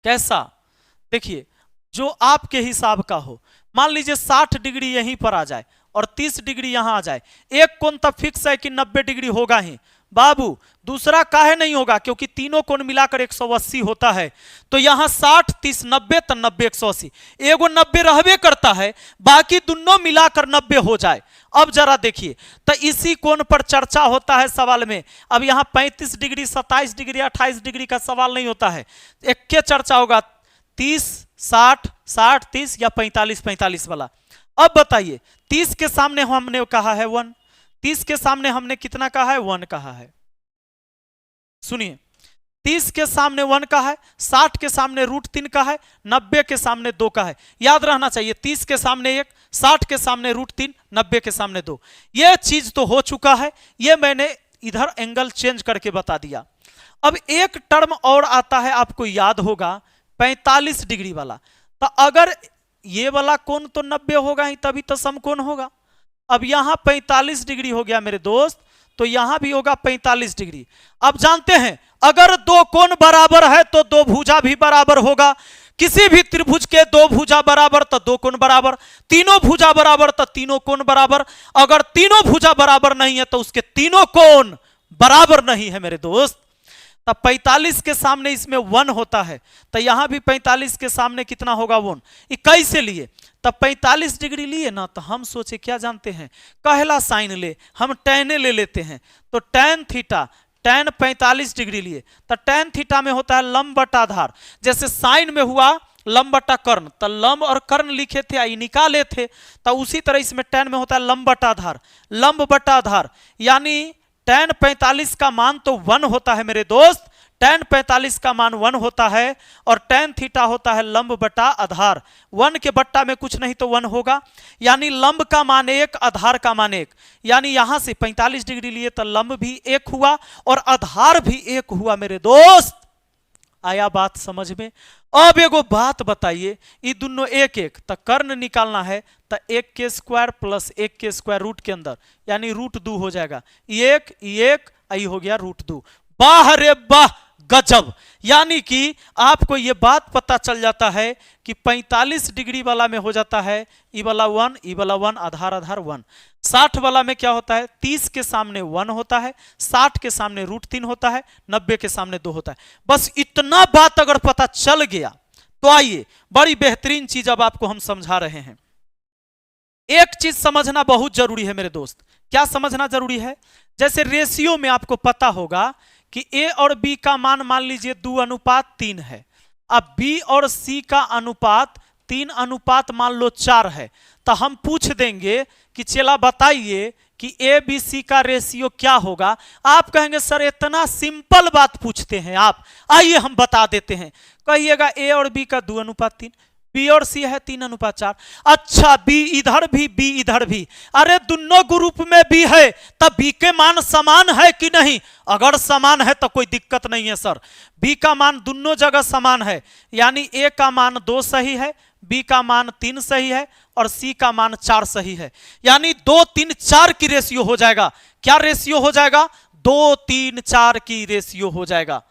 कैसा? देखिए जो आपके हिसाब का हो, मान लीजिए 60 डिग्री यहीं पर आ जाए और 30 डिग्री यहां आ जाए। एक कोण तब फिक्स है कि 90 डिग्री होगा ही, बाबू दूसरा काहे नहीं होगा, क्योंकि तीनों कोण मिलाकर 180 होता है। तो यहां 60 30 90 तो 90 180, एगो 90 रहबे करता है, बाकी दोनों मिलाकर 90 हो जाए। अब जरा देखिए, तो इसी कोण पर चर्चा होता है सवाल में। अब यहां 35 डिग्री 27 डिग्री 28 डिग्री का सवाल नहीं होता है, एक के चर्चा होगा 30 60 60 30 या 45 45 वाला। अब बताइए 30 के सामने हमने कहा है 1, 30 के सामने हमने कितना कहा है 1 कहा है। सुनिए 30 के सामने 1 का है, 60 के सामने √3 का है, 90 के सामने 2 का है। याद रहना चाहिए 30 के सामने 1, 60 के सामने √3, 90 के सामने 2। यह चीज तो हो चुका है, यह मैंने इधर एंगल चेंज करके बता दिया। अब एक टर्म और आता है, आपको याद होगा 45 डिग्री वाला। तो अगर ये वाला कोण तो 90 होगा ही, तभी तो समकोण होगा। अब यहां 45 डिग्री हो गया मेरे दोस्त, तो यहां भी होगा 45 डिग्री। अब जानते हैं अगर दो कोण बराबर है तो दो भुजा भी बराबर होगा। किसी भी त्रिभुज के दो भुजा बराबर तो दो कोण बराबर, तीनों भुजा बराबर तो तीनों कोण बराबर। अगर तीनों भुजा बराबर नहीं है तो उसके तीनों कोण बराबर नहीं है मेरे दोस्त। तब 45 के सामने इसमें 1 होता है, तो यहां भी 45 के सामने कितना होगा 1। 21 से लिए तब 45 डिग्री लिए ना, तो हम सोचे क्या जानते हैं, पहला साइन ले, हम टैन ले लेते हैं। तो टैन थीटा, टैन 45 डिग्री लिए, तो टैन थीटा में होता है लंब बटा आधार। जैसे साइन में हुआ लंब बटा कर्ण, तो लंब और कर्ण लिखे थे, आई निकाले थे, तो उसी तरह इसमें टैन में होता है लंब बटा आधार, लंब बटा आधार। यानी टैन 45 का मान तो 1 होता है मेरे दोस्त, टैन 45 का मान 1 होता है, और टैन थीटा होता है लंब बटा आधार। 1 के बट्टा में कुछ नहीं तो 1 होगा, यानी लंब का मान 1 आधार का मान 1। यानी यहां से 45 डिग्री लिए तो लंब भी 1 हुआ और आधार भी 1 हुआ मेरे दोस्त। आया बात समझ में? अब एगो बात बताइए, ये दोनों 1 1, तो कर्ण निकालना है तो 1 के स्क्वायर प्लस 1 के स्क्वायर रूट के अंदर, यानी √2 हो जाएगा। 1 1 आई हो गया √2। वाह रे वाह, गजब। यानी कि आपको यह बात पता चल जाता है कि 45 डिग्री वाला में हो जाता है ई वाला 1, ई वाला 1, आधार आधार 1। 60 वाला में क्या होता है, 30 के सामने 1 होता है, 60 के सामने √3 होता है, 90 के सामने 2 होता है। बस इतना बात अगर पता चल गया तो आइए बड़ी बेहतरीन चीज अब आपको हम समझा रहे हैं। एक चीज समझना बहुत जरूरी है मेरे दोस्त। क्या समझना जरूरी है? जैसे रेशियो में आपको पता होगा कि ए और बी का मान लीजिए 2:3 है। अब बी और सी का अनुपात 3 मान लो 4 है, तो हम पूछ देंगे कि चला बताइए कि ए बी सी का रेशियो क्या होगा। आप कहेंगे सर इतना सिंपल बात पूछते हैं आप, आइए हम बता देते हैं। कहिएगा ए और बी का 2:3, बी और सी है 3:4। अच्छा बी इधर भी, बी इधर भी, अरे दोनों ग्रुप में बी है, तब बी के मान समान है कि नहीं? अगर समान है तो कोई दिक्कत नहीं है सर, बी का मान दोनों जगह समान है। यानी ए का मान 2 सही है, बी का मान 3 सही है, और सी का मान 4 सही है। यानी 2 3 4 की रेशियो हो जाएगा। क्या रेशियो हो जाएगा? 2 3 4 की रेशियो हो जाएगा।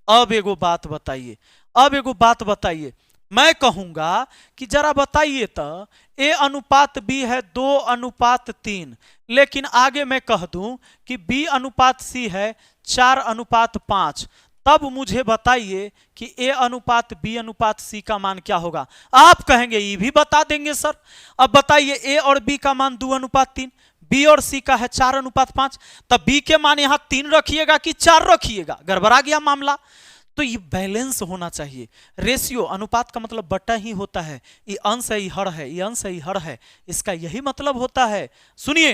अब एगो बात बताइए, अब एगो बात बताइए, मैं कहूंगा कि जरा बताइए तो ए अनुपात बी है 2:3, लेकिन आगे मैं कह दूं कि बी अनुपात सी है 4:5, तब मुझे बताइए कि ए अनुपात बी अनुपात सी का मान क्या होगा। आप कहेंगे ये भी बता देंगे सर। अब बताइए ए और बी का मान 2:3, बी और सी का है 4:5, तब बी के मान यहां 3 रखिएगा कि 4 रखिएगा? गड़बड़ा गया मामला। तो ये बैलेंस होना चाहिए। रेशियो, अनुपात का मतलब बटा ही होता है, ये अंश है ये हर है, ये अंश है ये हर है, इसका यही मतलब होता है। सुनिए,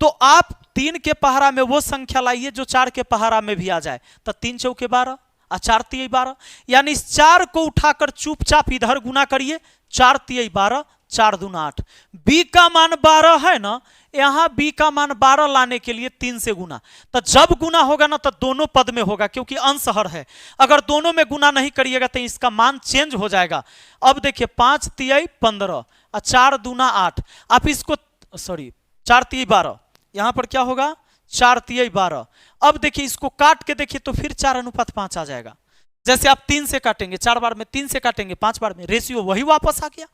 तो आप 3 के पहाड़ा में वो संख्या लाइए जो 4 के पहाड़ा में भी आ जाए, तो 3 चौके 12 और 4 तिहाई 12, यानी इस 4 को उठाकर चुपचाप इधर गुना करिए, 4 तिहाई 12, 4 दूना 8। बी का मान 12 है ना, यहां बी का मान 12 लाने के लिए 3 से गुना, तो जब गुना होगा ना तो दोनों पद में होगा, क्योंकि अंश हर है। अगर दोनों में गुना नहीं करिएगा तो इसका मान चेंज हो जाएगा। अब देखिए 5 तिहाई 15 और 4 दूना 8, आप इसको 4 तिहाई 12, यहां पर क्या होगा 4 तिहाई 12। अब देखिए इसको काट के देखिए तो फिर 4:5 आ जाएगा। जैसे आप 3 से काटेंगे 4 बार में, 3 से काटेंगे 5 बार में, रेशियो वही वापस आ गया।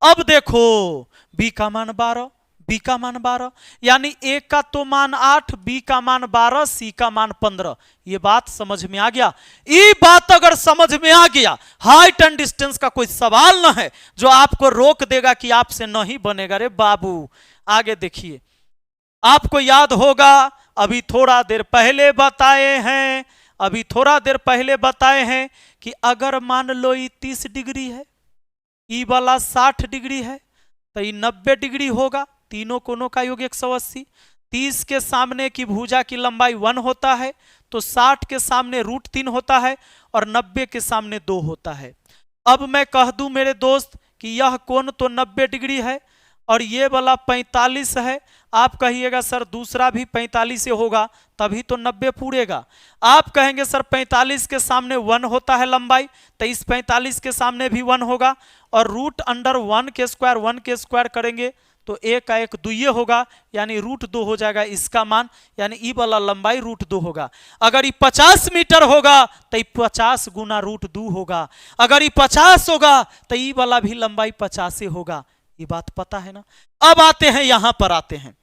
अब देखो बी का मान 12, बी का मान 12, यानी ए का तो मान 8, बी का मान 12, सी का मान 15। ये बात समझ में आ गया। ये बात अगर समझ में आ गया, हाइट एंड डिस्टेंस का कोई सवाल ना है जो आपको रोक देगा कि आपसे नहीं बनेगा। रे बाबू आगे देखिए, आपको याद होगा अभी थोड़ा देर पहले बताए हैं कि अगर मान लो ये 30 डिग्री है, ई वाला 60 डिग्री है, तो ये 90 डिग्री होगा। तीनों कोनों का योग 180। 30 के सामने की भुजा की लंबाई 1 होता है, तो 60 के सामने √3 होता है और 90 के सामने 2 होता है। अब मैं कह दूं मेरे दोस्त कि यह कोण तो 90 डिग्री है और ये वाला 45 है। आप कहिएगा सर दूसरा भी 45 से होगा तभी तो 90 पूरेगा। आप कहेंगे सर 45 के सामने 1 होता है लंबाई, तो इस 45 के सामने भी 1 होगा और √1 के स्क्वायर करेंगे तो ए का 1 2 होगा, यानी √2 हो जाएगा इसका मान, यानी ई वाला लंबाई √2 होगा। अगर ये 50 मीटर होगा तो ये 50 गुना √2 होगा। अगर ये 50 होगा तो ई वाला भी लंबाई 50 होगा। ये बात पता है ना। अब आते हैं यहां पर आते हैं,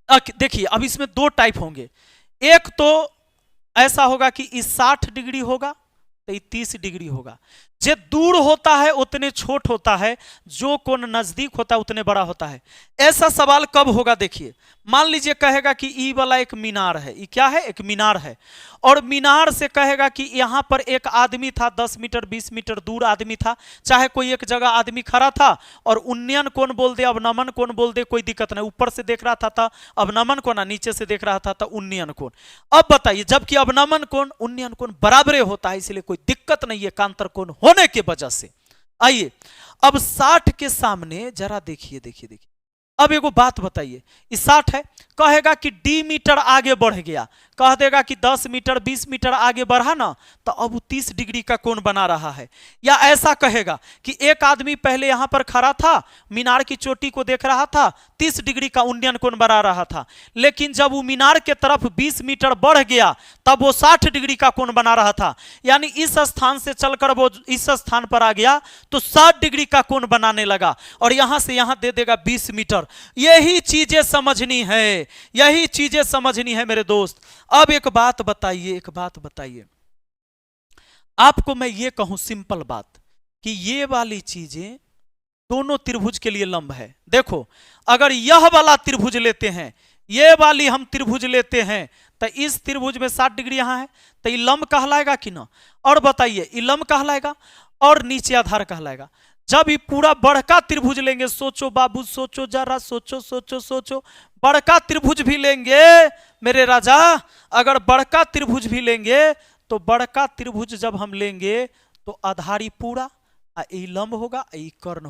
देखिए अब इसमें 2 टाइप होंगे। एक तो ऐसा होगा कि इस 60 डिग्री होगा तो ये 30 डिग्री होगा। जो दूर होता है उतने छोट होता है, जो कोण नजदीक होता है उतने बड़ा होता है। ऐसा सवाल कब होगा देखिए, मान लीजिए कहेगा कि ई वाला एक मीनार है, ये क्या है एक मीनार है, और मीनार से कहेगा कि यहां पर एक आदमी था, 10 मीटर 20 मीटर दूर आदमी था, चाहे कोई एक जगह आदमी खड़ा था और उन्नयन कोण बोल दे अवनमन कोण बोल दे कोई दिक्कत नहीं। ऊपर से देख रहा था अवनमन कोण, नीचे से देख रहा था उन्नयन कोण। अब बताइए, जबकि अवनमन कोण उन्नयन कोण बराबर होता है, इसलिए कोई दिक्कत नहीं है कांतर कोण होने की वजह से। आइए अब 60 के सामने जरा देखिए, अब एगो बात बताइए, इस 60 है, कहेगा कि डी मीटर आगे बढ़ गया, कह देगा कि 10 मीटर 20 मीटर आगे बढ़ा ना, तो अब 30 डिग्री का कोण बना रहा है। या ऐसा कहेगा कि एक आदमी पहले यहां पर खड़ा था, मीनार की चोटी को देख रहा था, 30 डिग्री का उन्नयन कोण बना रहा था, लेकिन जब वो मीनार के तरफ 20 मीटर बढ़ गया तब वो 60 डिग्री का कोण बना रहा था। यानी इस स्थान से चलकर वो इस स्थान पर आ गया तो 60 डिग्री का कोण बनाने लगा, और यहां से यहां दे देगा 20 मीटर। यही चीजें समझनी है, यही चीजें समझनी है मेरे दोस्त। अब एक बात बताइए, आपको मैं ये कहूं सिंपल बात कि ये वाली चीजें दोनों त्रिभुज के लिए लंब है। देखो अगर यह वाला त्रिभुज लेते हैं, ये वाली हम त्रिभुज लेते हैं, तो इस त्रिभुज में 60 डिग्री यहां है, तो ये लंब कहलाएगा कि ना? और बताइए ये लंब कहलाएगा और नीचे आधार कहलाएगा। जब ये पूरा बड़का त्रिभुज लेंगे, सोचो बाबू सोचो जरा, सोचो बड़का त्रिभुज भी लेंगे मेरे राजा, अगर बड़का त्रिभुज भी लेंगे तो बड़का त्रिभुज जब हम लेंगे तो आधार ही पूरा, ये लंब होगा, ये कर्ण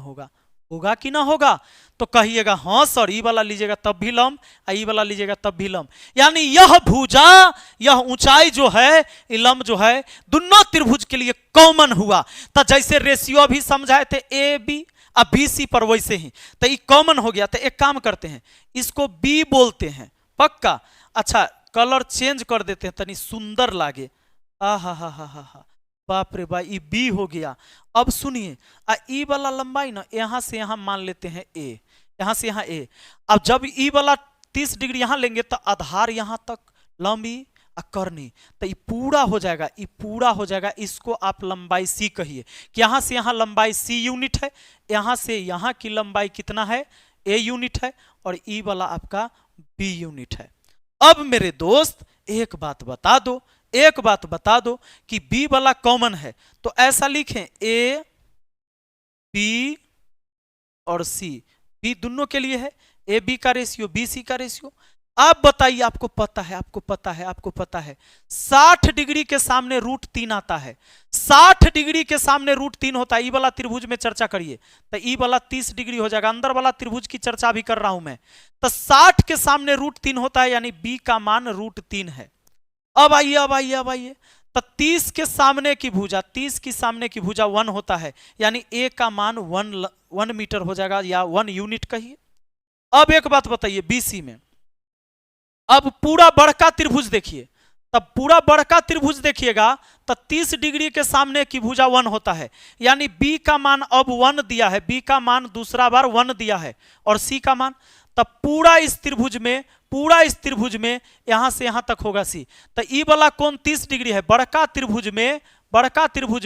होगा कि ना होगा? तो कहिएगा हाँ सर, ये वाला लीजिएगा तब भी लंब, ये वाला लीजिएगा तब भी लंब। यानी यह भुजा, यह ऊंचाई जो है, ये लंब जो है, दोनों त्रिभुज के लिए कॉमन हुआ। तो जैसे रेशियो भी समझाए थे ए बी अब BC पर, वैसे ही तो ये कॉमन हो गया। तो एक काम करते हैं, इसको B बोलते हैं पक्का। अच्छा कलर चेंज कर देते हैं तनी सुंदर लागे। हा बाप रे भाई, ये B हो गया। अब सुनिए, ई वाला लंबाई ना यहां से यहां मान लेते हैं A, यहां से यहां A। अब जब ई वाला 30 डिग्री यहां लेंगे तो आधार यहां तक लंबी करनी, तो ये पूरा हो जाएगा, इसको आप लंबाई C कहिए कि यहां से यहां लंबाई C यूनिट है, यहां से यहां की लंबाई कितना है A यूनिट है, और ई वाला आपका B यूनिट है। अब मेरे दोस्त एक बात बता दो कि B वाला कॉमन है, तो ऐसा लिखें A B और C, B दोनों के लिए है, A B का रेशियो B C का रेशियो। आप बताइए, आपको पता है 60 डिग्री के सामने √3 आता है, 60 डिग्री के सामने √3 होता है। ई वाला त्रिभुज में चर्चा करिए तो ई वाला 30 डिग्री हो जाएगा, अंदर वाला त्रिभुज की चर्चा भी कर रहा हूं मैं। तो 60 के सामने √3 होता है, यानी B का मान √3 है। अब आइए, तो 30 के सामने की भुजा, 30 की सामने की भुजा 1 होता है, यानी A का मान 1 मीटर हो जाएगा, या 1 यूनिट कहिए। अब एक बात बताइए BC में, अब पूरा बड़का त्रिभुज देखिए, तब पूरा बड़का त्रिभुज देखिएगा तो 30 डिग्री के सामने की भुजा 1 होता है, यानी बी का मान अब 1 दिया है, बी का मान दूसरा बार 1 दिया है और सी का मान, तब पूरा इस त्रिभुज में यहां से यहां तक होगा सी। तो ई वाला कोण 30 डिग्री है, बड़का त्रिभुज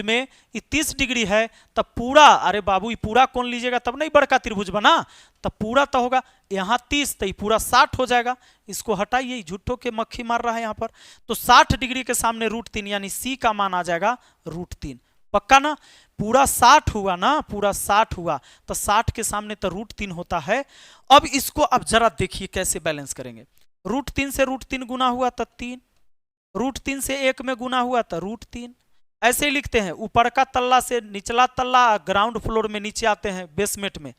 में ये 30 डिग्री है, तब पूरा, अरे बाबू ये पूरा कोण लीजिएगा तब नहीं बड़का त्रिभुज बना, तब पूरा तो होगा यहाँ 30, तो ये पूरा 60 हो जाएगा। इसको हटाइए, झूठों के मक्खी मार रहा है यहाँ पर। तो 60 डिग्री के सामने √3 यानी सी का मान आ जाएगा √3। पक्का ना? पूरा 60 हुआ ना, पूरा 60 हुआ, तो 60 के सामने तो √3 होता है। अब इसको अब जरा देखिए कैसे बैलेंस करेंगे। √3 से √3 गुना हुआ तो 3, √3 से 1 में गुना हुआ तो √3। ऐसे ही लिखते हैं, ऊपर का तल्ला से निचला तल्ला, ग्राउंड फ्लोर में नीचे आते हैं बेसमेंट में,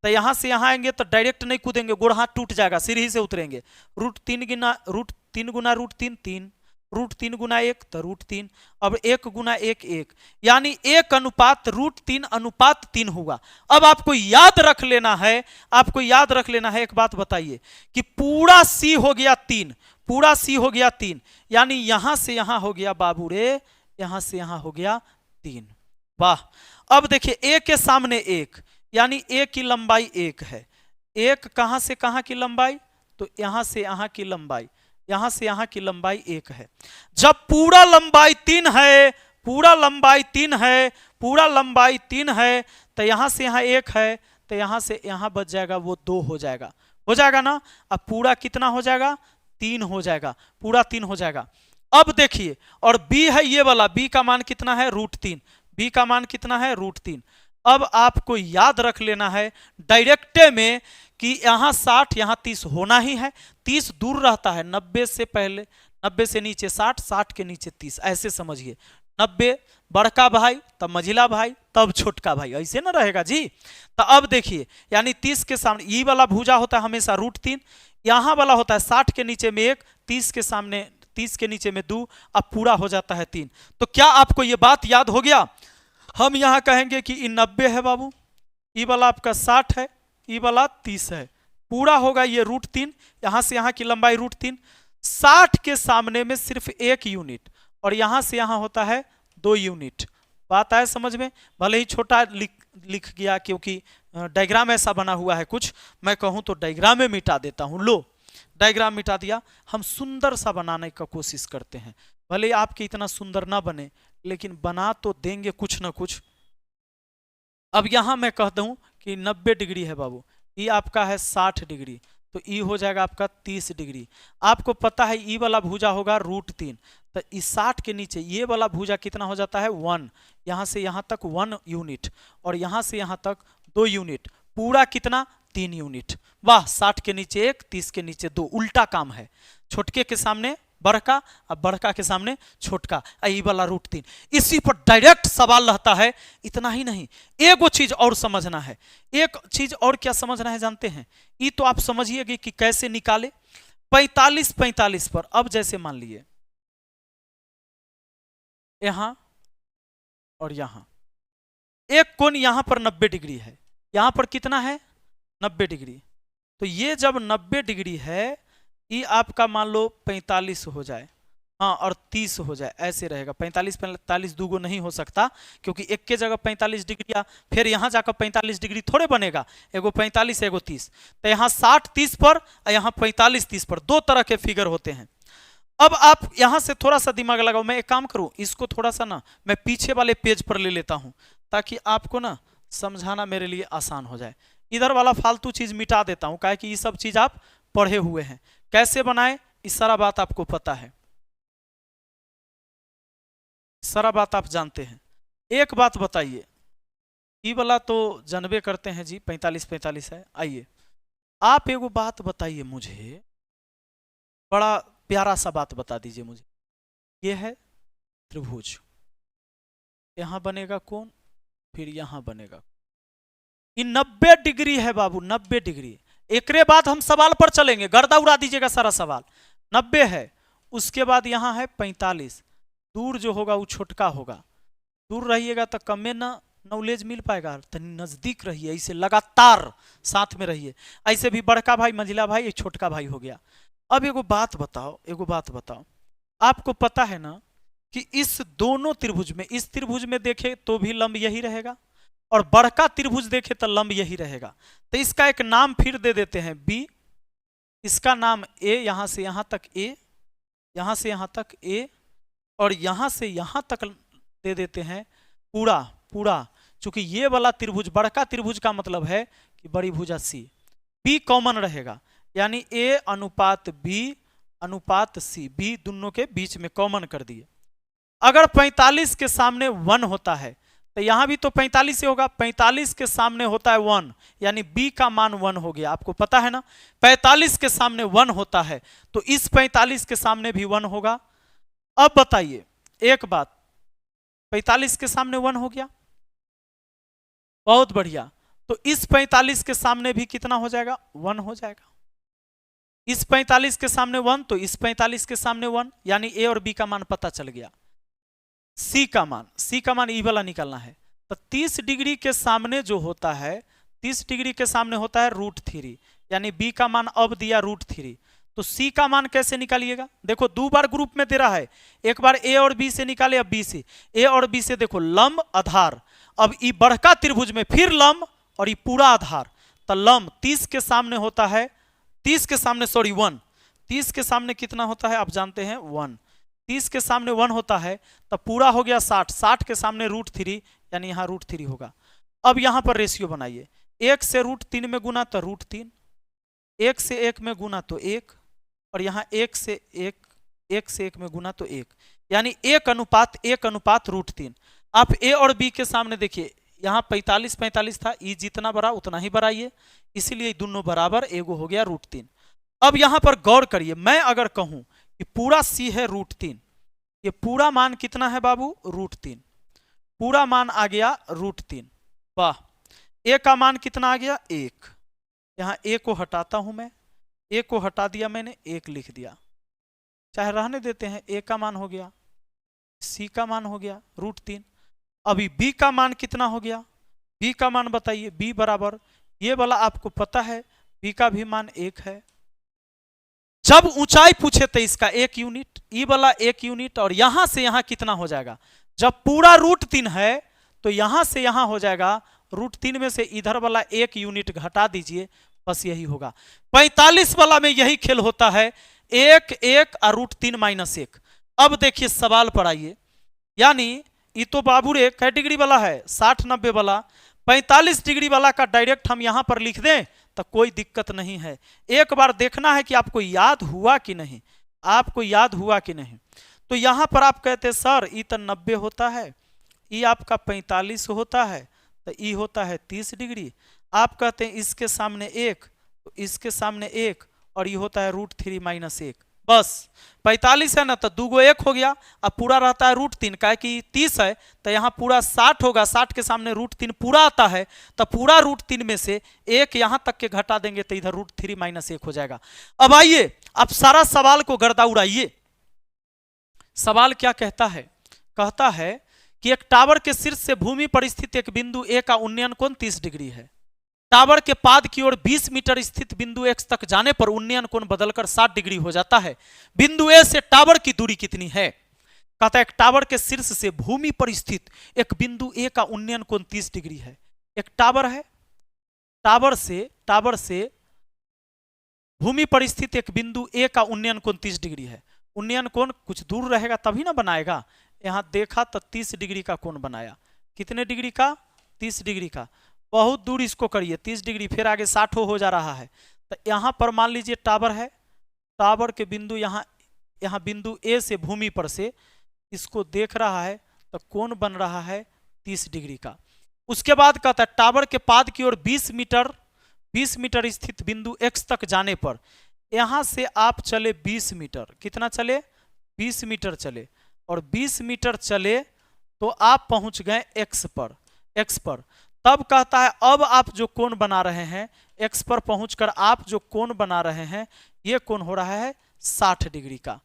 तो यहां से यहां आएंगे तो डायरेक्ट नहीं कूदेंगे, गोड़ हाथ टूट जाएगा, सीढ़ी से उतरेंगे। √3 गुना √3 3, √3 गुना 1 तो √3, अब 1 गुना 1 1, यानी 1 अनुपात √3 हुआ। अब आपको याद रख लेना है, एक बात बताइए कि पूरा सी हो गया 3, यानी यहां से यहां हो गया बाबू रे, यहां से यहां हो गया 3। वाह। अब देखिए ए के सामने 1, यानी ए की लंबाई 1 है। 1 कहां से कहां की लंबाई? तो यहां से यहां की लंबाई, यहां से यहां की लंबाई 1 है। जब पूरा लंबाई 3 है, तो यहां से यहां 1 है, तो यहां से यहां बच जाएगा वो 2 हो जाएगा ना। अब पूरा कितना हो जाएगा? 3 हो जाएगा, पूरा 3 हो जाएगा। अब देखिए, और b है ये वाला, b का मान कितना है? √3, b का मान कितना है? √3। अब आपको याद रख लेना है डायरेक्टे में कि यहां 60 यहां 30 होना ही है। 30 दूर रहता है, 90 से पहले, 90 से नीचे 60, 60 के नीचे 30, ऐसे समझिए। 90 बड़का भाई, तब मझिला भाई, तब छोटका भाई, ऐसे ना रहेगा जी। तो अब देखिए, यानी 30 के सामने ये वाला भुजा होता है हमेशा √3, यहां वाला होता है 60 के नीचे में 1, 30 के नीचे में 2, अब पूरा हो जाता है 3। तो क्या आपको यह बात याद हो गया? हम यहां कहेंगे कि ये 90 है बाबू, ये वाला आपका 60 है, ये वाला 30 है, पूरा होगा ये √3, यहां से यहां की लंबाई √3। 60 के सामने में सिर्फ 1 यूनिट, और यहां से यहां होता है 2 यूनिट। बात आए समझ में? भले ही छोटा लिख गया क्योंकि डायग्राम ऐसा बना हुआ है कुछ, मैं कहूं तो डायग्राम में मिटा देता हूं। लो, डायग्राम मिटा दिया। हम सुंदर सा बनाने का कोशिश करते हैं, भले आपके इतना सुंदर ना बने, लेकिन बना तो देंगे कुछ ना कुछ। अब यहां मैं कहता हूं कि 90 डिग्री है बाबू, ये आपका है 60 डिग्री, तो ई हो जाएगा आपका 30 डिग्री। आपको पता है ई वाला भुजा होगा √3, तो इस 60 के नीचे ये वाला भुजा कितना हो जाता है? 1, यहां से यहां तक 1 यूनिट, और यहां से यहां तक 2 यूनिट, पूरा कितना? 3 यूनिट। वाह, 60 के नीचे 1, 30 के नीचे 2, उल्टा काम है। छोटके के सामने बड़का, अब बड़का के सामने छोटका, यही वाला √3। इसी पर डायरेक्ट सवाल रहता है। इतना ही नहीं, एक वो चीज और समझना है। एक चीज और क्या समझना है जानते हैं? ये तो आप समझिएगा कि कैसे निकाले। 45 पर, अब जैसे मान लिए यहां और यहां एक कोण, यहां पर 90 डिग्री है, यहां पर कितना है? 90 डिग्री। तो ये जब 90 डिग्री है, ये आपका मान लो 45 हो जाए, हाँ, और 30 हो जाए, ऐसे रहेगा। 45 दूगो नहीं हो सकता, क्योंकि एक के जगह 45 डिग्री आ, फिर यहां जाकर 45 डिग्री थोड़े बनेगा, एगो 45 एगो 30। तो यहाँ 60 30 पर और यहाँ 45 30 पर, दो तरह के फिगर होते हैं। अब आप यहां से थोड़ा सा दिमाग लगाओ। मैं एक काम करूं, इसको थोड़ा सा ना मैं पीछे वाले पेज पर ले लेता हूं, ताकि आपको ना समझाना मेरे लिए आसान हो जाए। इधर वाला फालतू चीज मिटा देता हूं, काहे कि ये सब चीज आप पढ़े हुए हैं। कैसे बनाए, इस सारा बात आपको पता है, सारा बात आप जानते हैं। एक बात बताइए, ये वाला तो जानबे करते हैं जी, 45 है। आइए आप एगो बात बताइए मुझे, बड़ा प्यारा सा बात बता दीजिए मुझे। ये है त्रिभुज, यहां बनेगा कौन, फिर यहां बनेगा, ये 90 डिग्री है बाबू, 90 डिग्री। एक बाद हम सवाल पर चलेंगे, गर्दा उड़ा दीजिएगा सारा सवाल। 90 है, उसके बाद यहां है 45, दूर जो होगा वो छोटका होगा। दूर रहिएगा तो कम में ना नॉलेज मिल पाएगा, तो नजदीक रहिए, ऐसे लगातार साथ में रहिए। ऐसे भी बड़का भाई, मंझिला भाई, एक छोटका भाई हो गया। अब एगो बात बताओ, आपको पता है ना कि इस दोनों त्रिभुज में, इस त्रिभुज में देखे तो भी लंब यही रहेगा और बड़का त्रिभुज देखे तो लंब यही रहेगा। तो इसका एक नाम फिर दे देते हैं बी, इसका नाम ए, यहां से यहां तक ए, यहां से यहां तक ए, और यहां से यहां तक दे देते हैं पूरा पूरा। चूंकि ये वाला त्रिभुज बड़का त्रिभुज का मतलब है कि बड़ी भुजा सी, बी कॉमन रहेगा, यानी ए अनुपात बी अनुपात सी, बी दोनों के बीच में कॉमन कर दिए। अगर 45 के सामने 1 होता है तो यहां भी तो 45 से होगा, 45 के सामने होता है 1, यानी b का मान 1 हो गया। आपको पता है ना 45 के सामने 1 होता है तो इस 45 के सामने भी 1 होगा। अब बताइए एक बात, 45 के सामने 1 हो गया, बहुत बढ़िया। तो इस 45 के सामने भी कितना हो जाएगा? 1 हो जाएगा। इस 45 के सामने 1 तो इस 45 के सामने 1, यानी ए और बी का मान पता चल गया। सी का मान ई वाला निकालना है। तो 30 डिग्री के सामने जो होता है, 30 डिग्री के सामने होता है √3, यानी बी का मान अब दिया √3। तो सी का मान कैसे निकालिएगा? देखो 2 बार ग्रुप में दे रहा है, एक बार ए और बी से निकाले, अब बी से, ए और बी से देखो लंब आधार, अब ई बड़का त्रिभुज में फिर लंब और ये पूरा आधार। तो लंब 30 के सामने होता है, 30 के सामने 1, 30 के सामने कितना होता है आप जानते हैं 1, 30 के सामने 1 होता है तो पूरा हो गया 60, 60 के सामने √3, यानी यहाँ √3 होगा। अब यहाँ पर रेशियो बनाइए, 1 से √3 में गुना तो √3, 1 से 1 में गुना तो 1, और यहाँ 1 से 1 में गुना तो 1, यानी 1 अनुपात √3। आप ए और बी के सामने देखिए, यहाँ 45 था, ई जितना बड़ा उतना ही बढ़ाइए, इसीलिए दोनों बराबर, एगो हो गया √3। अब यहाँ पर गौर करिए, मैं अगर कहूं कि पूरा सी है √3, ये पूरा मान कितना है बाबू? √3, पूरा मान आ गया √3। वाह, ए का मान कितना आ गया? 1। यहाँ ए को हटाता हूं मैं, ए को हटा दिया मैंने, 1 लिख दिया, चाहे रहने देते हैं, ए का मान हो गया, सी का मान हो गया √3। अभी बी का मान कितना हो गया? बी का मान बताइए, बी बराबर, ये वाला आपको पता है, बी का भी मान 1 है। जब ऊंचाई पूछे तो इसका 1 यूनिट, ई वाला 1 यूनिट, और यहां से यहां कितना हो जाएगा? जब पूरा √3 है तो यहां से यहां हो जाएगा √3 में से इधर वाला 1 यूनिट घटा दीजिए, बस यही होगा। 45 वाला में यही खेल होता है, 1 1 और √3 - 1। अब देखिए सवाल पर आइए, यानी ये तो बाबू रे कै डिग्री वाला है? 60 90 वाला। 45 डिग्री वाला का डायरेक्ट हम यहां पर लिख दें तो कोई दिक्कत नहीं है। एक बार देखना है कि आपको याद हुआ कि नहीं, आपको याद हुआ कि नहीं। तो यहां पर आप कहते हैं सर ई तो 90 होता है, ई आपका 45 होता है, तो ई होता है 30 डिग्री। आप कहते हैं इसके सामने 1, तो इसके सामने 1, और ये होता है √3 - 1। बस 45 है ना, तो 2 1 हो गया, अब पूरा रहता है √3, का कि 30 है तो यहाँ पूरा 60 होगा, 60 के सामने √3 पूरा आता है, तो पूरा √3 में से 1 यहाँ तक के घटा देंगे तो इधर √3 - 1 हो जाएगा। अब आइए आप सारा सवाल को गर्दा उड़ाइए। सवाल क्या कहता है? कहता है कि एक टावर के शीर्ष से भूमि पर स्थित एक बिंदु ए का उन्नयन कोण 30 डिग्री है। टावर के पाद की ओर 20 मीटर स्थित बिंदु X तक जाने पर उन्नयन कोण बदलकर 60 डिग्री हो जाता है। बिंदु ए से टावर की दूरी कितनी है? कहता है एक टावर के शीर्ष से भूमि पर स्थित एक बिंदु ए का उन्नयन कोण 30 डिग्री है। एक टावर है, टावर से भूमि पर स्थित एक बिंदु ए का उन्नयन कोण 30 डिग्री है। उन्नयन कोण कुछ दूर रहेगा तभी ना बनाएगा। यहां देखा तो 30 डिग्री का कोण बनाया। कितने डिग्री का? 30 डिग्री का। बहुत दूर इसको करिए, 30 डिग्री, फिर आगे 60 हो जा रहा है। तो यहां पर मान लीजिए टावर है, टावर के बिंदु यहाँ बिंदु ए से भूमि पर से इसको देख रहा है तो कोण बन रहा है 30 डिग्री का। उसके बाद कहता है टावर के पाद की ओर 20 मीटर स्थित बिंदु X तक जाने पर यहां से आप चले 20 मीटर। कितना चले? 20 मीटर चले, और 20 मीटर चले तो आप पहुंच गए X पर। तब कहता है अब आप जो कोण बना रहे हैं, X पर पहुंचकर आप जो कोण बना रहे हैं, ये कोण हो रहा है 60 डिग्री का।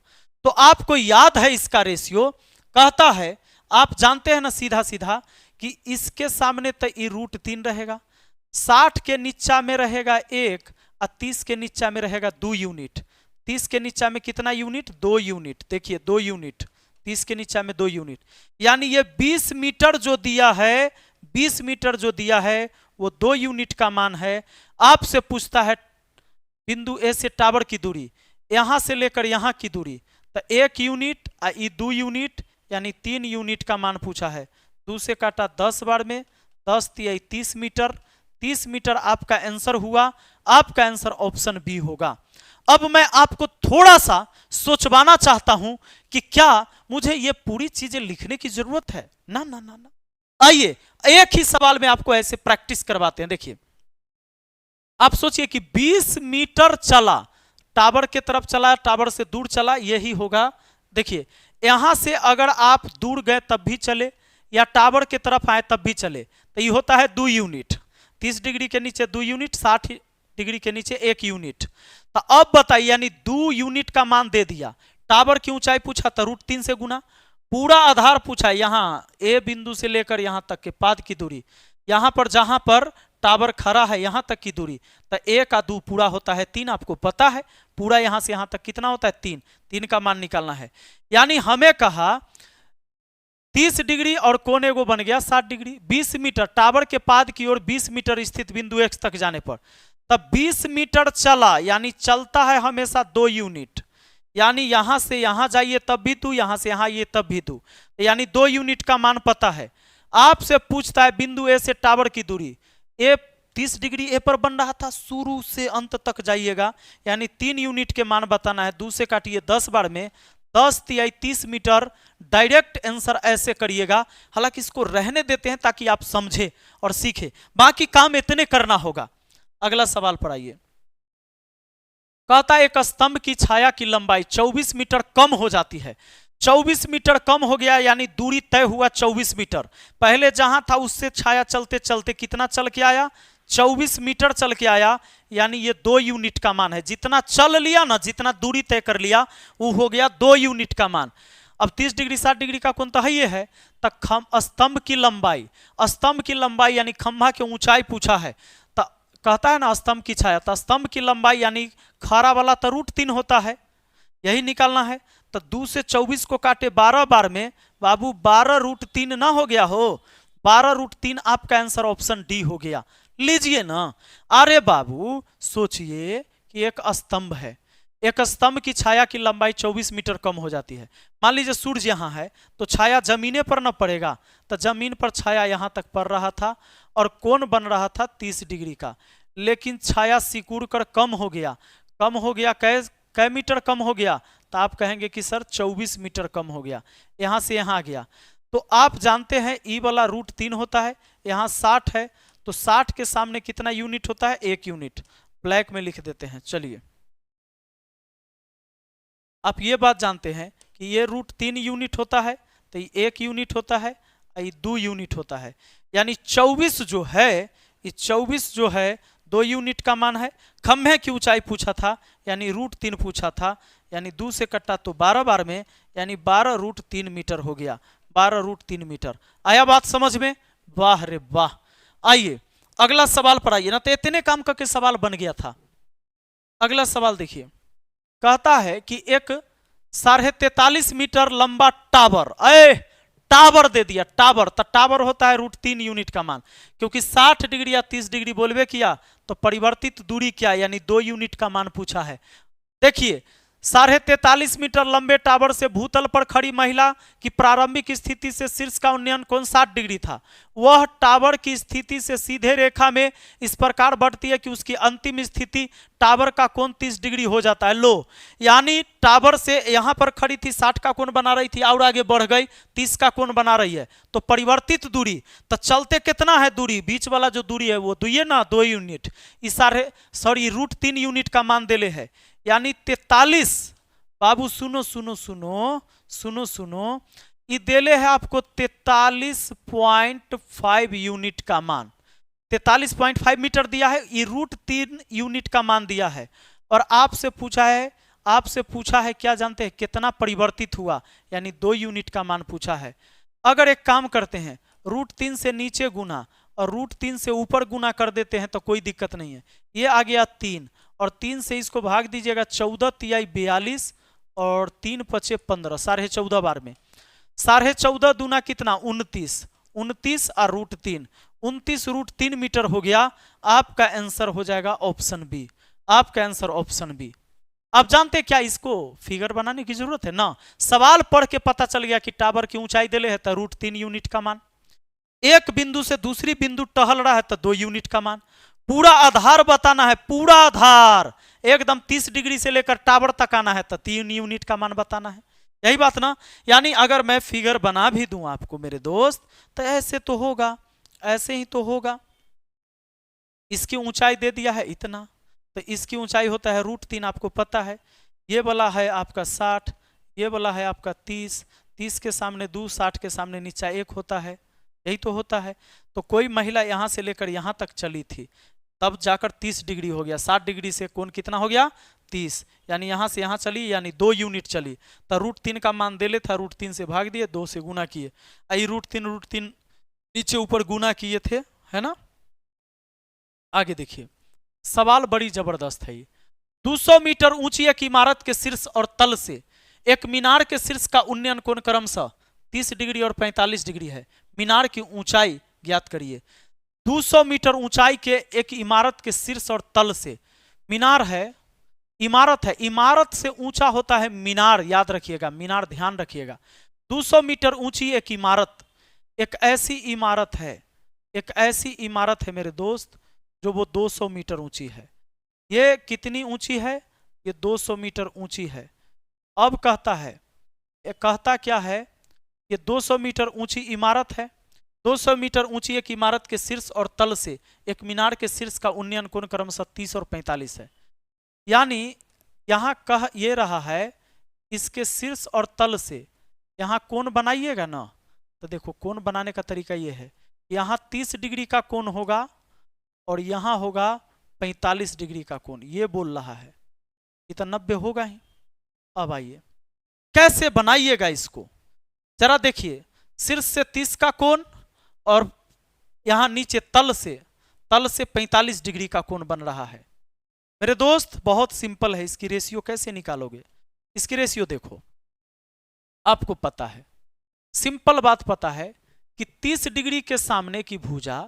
तो आपको याद है इसका रेशियो। कहता है आप जानते हैं ना सीधा सीधा कि इसके सामने तो ये √3 रहेगा, 60 के नीचा में रहेगा 1 और 30 के नीचा में रहेगा 2 यूनिट। 30 के नीचा में कितना यूनिट, 2 यूनिट, देखिए 2 यूनिट, 30 के नीचा में 2 यूनिट, यानी ये 20 मीटर जो दिया है, 20 मीटर जो दिया है वो 2 यूनिट का मान है। आपसे पूछता है बिंदु ए से टावर की दूरी, यहां से लेकर यहां की दूरी, तो 1 यूनिट और 2 यूनिट यानी 3 यूनिट का मान पूछा है। 2 से काटा 10 बार में, 10 तिया 30 मीटर, 30 मीटर आपका आंसर हुआ। आपका आंसर ऑप्शन बी होगा। अब मैं आपको थोड़ा सा सोचवाना चाहता हूं कि क्या मुझे ये पूरी चीजें लिखने की जरूरत है, ना ना ना ना। आइए एक ही सवाल में आपको ऐसे प्रैक्टिस करवाते हैं। देखिए आप सोचिए कि 20 मीटर चला, टावर के तरफ चला, टावर से दूर चला, यही होगा। देखिए यहां से अगर आप दूर गए तब भी चले या टावर के तरफ आए तब भी चले, तो ये होता है 2 यूनिट। 30 डिग्री के नीचे 2 यूनिट, 60 डिग्री के नीचे 1 यूनिट। तो अब बताइए, यानी 2 यूनिट का मान दे दिया। टावर की ऊंचाई पूछा तो √3 से गुना, पूरा आधार पूछा, यहां ए बिंदु से लेकर यहां तक के पाद की दूरी, यहां पर जहां पर टावर खड़ा है यहां तक की दूरी, तो 1 का 2 पूरा होता है 3। आपको पता है पूरा यहां से यहां तक कितना होता है, 3। 3 का मान निकालना है। यानी हमें कहा 30 डिग्री और कोण एगो बन गया 60 डिग्री। 20 मीटर टावर के पाद की ओर 20 मीटर स्थित बिंदु X तक जाने पर, तब 20 मीटर चला, यानी चलता है हमेशा 2 यूनिट, यानी यहां से यहां जाइए तब भी 2, यहां से यहां ये तब भी 2, यानी 2 यूनिट का मान पता है। आपसे पूछता है बिंदु ए से टावर की दूरी, ए 30 डिग्री ए पर बन रहा था, शुरू से अंत तक जाइएगा, यानी 3 यूनिट के मान बताना है। 2 से काटिए 10 बार में, 10 तिया 30 मीटर। डायरेक्ट आंसर ऐसे करिएगा, हालांकि इसको रहने देते हैं ताकि आप समझे और सीखे, बाकी काम इतने करना होगा। अगला सवाल पर आइए। कहता है एक स्तंभ की छाया की लंबाई 24 मीटर कम हो जाती है। 24 मीटर कम हो गया, यानी दूरी तय हुआ 24 मीटर। पहले जहां था उससे छाया चलते चलते कितना चल के आया, 24 मीटर चल के आया, यानी ये 2 यूनिट का मान है। जितना चल लिया ना, जितना दूरी तय कर लिया, वो हो गया 2 यूनिट का मान। अब 30 डिग्री 60 डिग्री का कोण तो है, ये है, तब स्तंभ की लंबाई, स्तंभ की लंबाई यानी खंभा की ऊंचाई पूछा है। तो कहता है ना स्तंभ की छाया, तो स्तंभ की लंबाई यानी खड़ा वाला तो √3 होता है, यही निकालना है। तो 2 से 24 को काटे 12 बार में, बाबू 12√3 ना हो गया हो, 12√3 आपका आंसर ऑप्शन डी हो गया। लीजिए ना। अरे बाबू सोचिए कि एक स्तंभ है, एक स्तंभ की छाया की लंबाई 24 मीटर कम हो जाती है। मान लीजिए सूर्य यहां है तो छाया जमीने पर न पड़ेगा, तो जमीन पर छाया यहां तक पड़ रहा था और कोण बन रहा था 30 डिग्री का, लेकिन छाया सिकुड़ कर कम हो गया। कम हो गया कै मीटर कम हो गया, तो आप कहेंगे कि सर 24 मीटर कम हो गया, यहां से यहां आ गया। तो आप जानते हैं ई वाला √3 होता है, यहां 60 है, तो 60 के सामने कितना यूनिट होता है, 1 यूनिट। ब्लैक में लिख देते हैं। चलिए आप ये बात जानते हैं कि ये √3 यूनिट होता है, तो ये 1 यूनिट होता है, ये 2 यूनिट होता है, यानी 24 जो है, ये 24 जो है 2 यूनिट का मान है। खंभे की ऊंचाई पूछा था, यानी √3 पूछा था, यानी 2 से कटा तो 12 बार में, यानी 12√3 मीटर हो गया, 12√3 मीटर। आया बात समझ में? वाह रे वाह। आइए अगला सवाल पर आइए ना, तो इतने काम करके सवाल बन गया था। अगला सवाल देखिए, कहता है कि एक 43.5 मीटर लंबा टावर, टावर दे दिया, टावर, तो टावर होता है √3 यूनिट का मान, क्योंकि 60 डिग्री या 30 डिग्री बोलवे किया तो परिवर्तित दूरी क्या, यानी 2 यूनिट का मान पूछा है। देखिए 43.5 मीटर लंबे टावर से भूतल पर खड़ी महिला की प्रारंभिक स्थिति से शीर्ष का उन्नयन कोण 60 डिग्री था। वह टावर की स्थिति से सीधे रेखा में इस प्रकार बढ़ती है कि उसकी अंतिम स्थिति टावर का कोण 30 डिग्री हो जाता है। लो, यानी टावर से यहां पर खड़ी थी, 60 का कोण बना रही थी, और आगे बढ़ गई 30 का कोण बना रही है, तो परिवर्तित दूरी, तो चलते कितना है दूरी, बीच वाला जो दूरी है वो 2 यूनिट, इशारे सॉरी √3 यूनिट का मान देले है, यानी 43। बाबू सुनो सुनो सुनो सुनो सुनो, ये देले है आपको 43.5 यूनिट का मान, 43.5 मीटर दिया है, ये √3 यूनिट का मान दिया है। और आपसे पूछा है क्या जानते हैं कितना परिवर्तित हुआ, यानी 2 यूनिट का मान पूछा है। अगर एक काम करते हैं, √3 से नीचे गुना और √3 से ऊपर गुना कर देते हैं तो कोई दिक्कत नहीं है। ये आ गया 3 और 3 से इसको भाग दीजिएगा, 14 तिहाई 42 और 3 पचे 15, 14.5 बार में 14.5 दूना कितना 29, 29 और √3, 29 √3 मीटर हो गया। आपका आंसर हो जाएगा ऑप्शन बी, आपका आंसर ऑप्शन बी। आप जानते क्या इसको फिगर बनाने की जरूरत है ना, सवाल पढ़ के पता चल गया कि टावर की ऊंचाई दिले है तो √3 यूनिट का मान, एक बिंदु से दूसरी बिंदु टहल रहा है तो 2 यूनिट का मान, पूरा आधार बताना है, पूरा आधार एकदम 30 डिग्री से लेकर टावर तक आना है तो 3 यूनिट का मान बताना है। यही बात ना, यानी अगर मैं फिगर बना भी दूं आपको मेरे दोस्त तो ऐसे तो होगा, ऐसे ही तो होगा। इसकी ऊंचाई दे दिया है इतना, तो इसकी ऊंचाई होता है √3, आपको पता है। ये वाला है आपका 60, ये वाला है आपका 30, 30 के सामने 2, 60 के सामने नीचा 1 होता है, यही तो होता है। तो कोई महिला यहां से लेकर यहां तक चली थी, तब जाकर 30 डिग्री हो गया, 60 डिग्री से कोण कितना हो गया 30, यानी यहां से यहां चली, यानी 2 यूनिट चली, तो √3 का मान दे लेता, √3 से भाग दिए, 2 से गुना किए, √3 नीचे ऊपर गुना किए थे, है ना। आगे देखिए, सवाल बड़ी जबरदस्त है। 200 मीटर ऊंची एक इमारत के शीर्ष और तल से एक मीनार के शीर्ष का उन्नयन कोण क्रमशः 30 डिग्री और 45 डिग्री है। मीनार की ऊंचाई ज्ञात करिए। 200 मीटर ऊंचाई के एक इमारत के शीर्ष और तल से, मीनार है, इमारत है, इमारत से ऊंचा होता है मीनार, याद रखिएगा, मीनार ध्यान रखिएगा। 200 मीटर ऊंची एक इमारत, एक ऐसी इमारत है, एक ऐसी इमारत है मेरे दोस्त जो वो 200 मीटर ऊंची है। ये कितनी ऊंची है, ये 200 मीटर ऊंची है। अब कहता है, ये कहता क्या है, ये 200 मीटर ऊंची इमारत है, 200 मीटर ऊंची एक इमारत के शीर्ष और तल से एक मीनार के शीर्ष का उन्नयन कोण क्रमशः 30 और 45 है। यानी यहां कह ये रहा है, इसके शीर्ष और तल से यहां कोण बनाइएगा ना, तो देखो कोण बनाने का तरीका ये है, यहां 30 डिग्री का कोण होगा और यहां होगा 45 डिग्री का कोण, ये बोल रहा है, ये तो 90 होगा ही। अब आइए कैसे बनाइएगा इसको, जरा देखिए, शीर्ष से 30 का कोण और यहां नीचे तल से 45 डिग्री का कोण बन रहा है। मेरे दोस्त बहुत सिंपल है, इसकी रेशियो कैसे निकालोगे, इसकी रेशियो देखो, आपको पता है, सिंपल बात पता है कि 30 डिग्री के सामने की भुजा,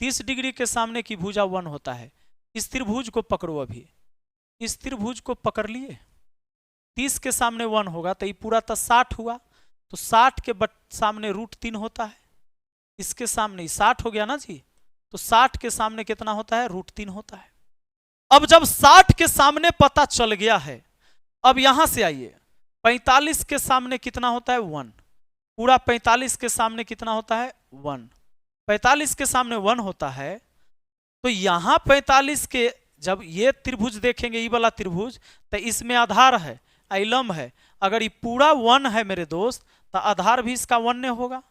30 डिग्री के सामने की भुजा 1 होता है। इस त्रिभुज को पकड़ो, अभी इस त्रिभुज को पकड़ लिए, 30 के सामने 1 होगा तो ये पूरा तो 60 हुआ, तो 60 के सामने √3 होता है, इसके सामने 60 हो गया ना जी, तो 60 के सामने कितना होता है, √3 होता है। अब जब 60 के सामने पता चल गया है, अब यहां से आइए, 45 के सामने कितना होता है 1, पूरा 45 के सामने कितना होता है 1, 45 के सामने 1 होता है, तो यहां 45 के, जब ये त्रिभुज देखेंगे, ये वाला त्रिभुज, तो इसमें आधार है, लंब है, अगर ये पूरा 1 है मेरे दोस्त, तो आधार भी इसका 1 नहीं होगा।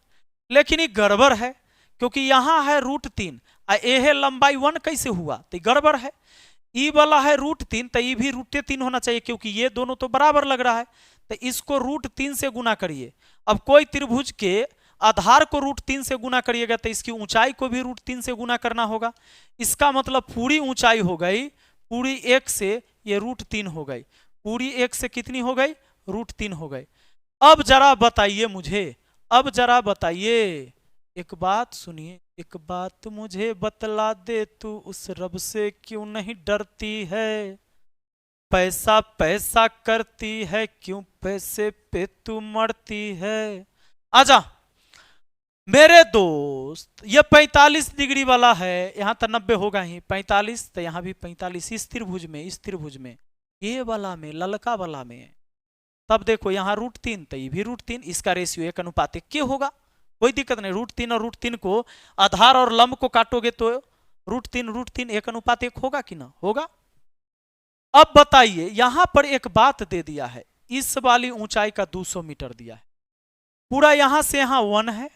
लेकिन ये गड़बड़ है, क्योंकि यहां है √3, ये है लंबाई 1 कैसे हुआ, तो गड़बड़ है। ई वाला है √3, तो ये भी √3 होना चाहिए, क्योंकि ये दोनों तो बराबर लग रहा है, तो इसको √3 से गुना करिए। अब कोई त्रिभुज के आधार को √3 से गुना करिएगा तो इसकी ऊंचाई को भी √3 से गुना करना होगा। इसका मतलब पूरी ऊंचाई हो गई, पूरी 1 से ये √3 हो गई, पूरी 1 से कितनी हो गई, √3 हो गई। अब जरा बताइए मुझे, अब जरा बताइए, एक बात सुनिए, एक बात मुझे बतला दे, तू उस रब से क्यों नहीं डरती है, पैसा पैसा करती है, क्यों पैसे पे तू मरती है। आजा मेरे दोस्त, ये 45 डिग्री वाला है, यहां तो 90 होगा ही, 45 तो यहां भी 45, इस त्रिभुज में, इस त्रिभुज में, ये वाला में, ललका वाला में, तब देखो यहां √3 तो ये भी √3, इसका रेशियो 1:1 होगा, कोई दिक्कत नहीं। √3 और √3 को, आधार और लंब को काटोगे तो √3 1:1 होगा कि ना होगा। अब बताइए, यहां पर एक बात दे दिया है, इस वाली ऊंचाई का 200 मीटर दिया है, पूरा यहां से यहां 1 है,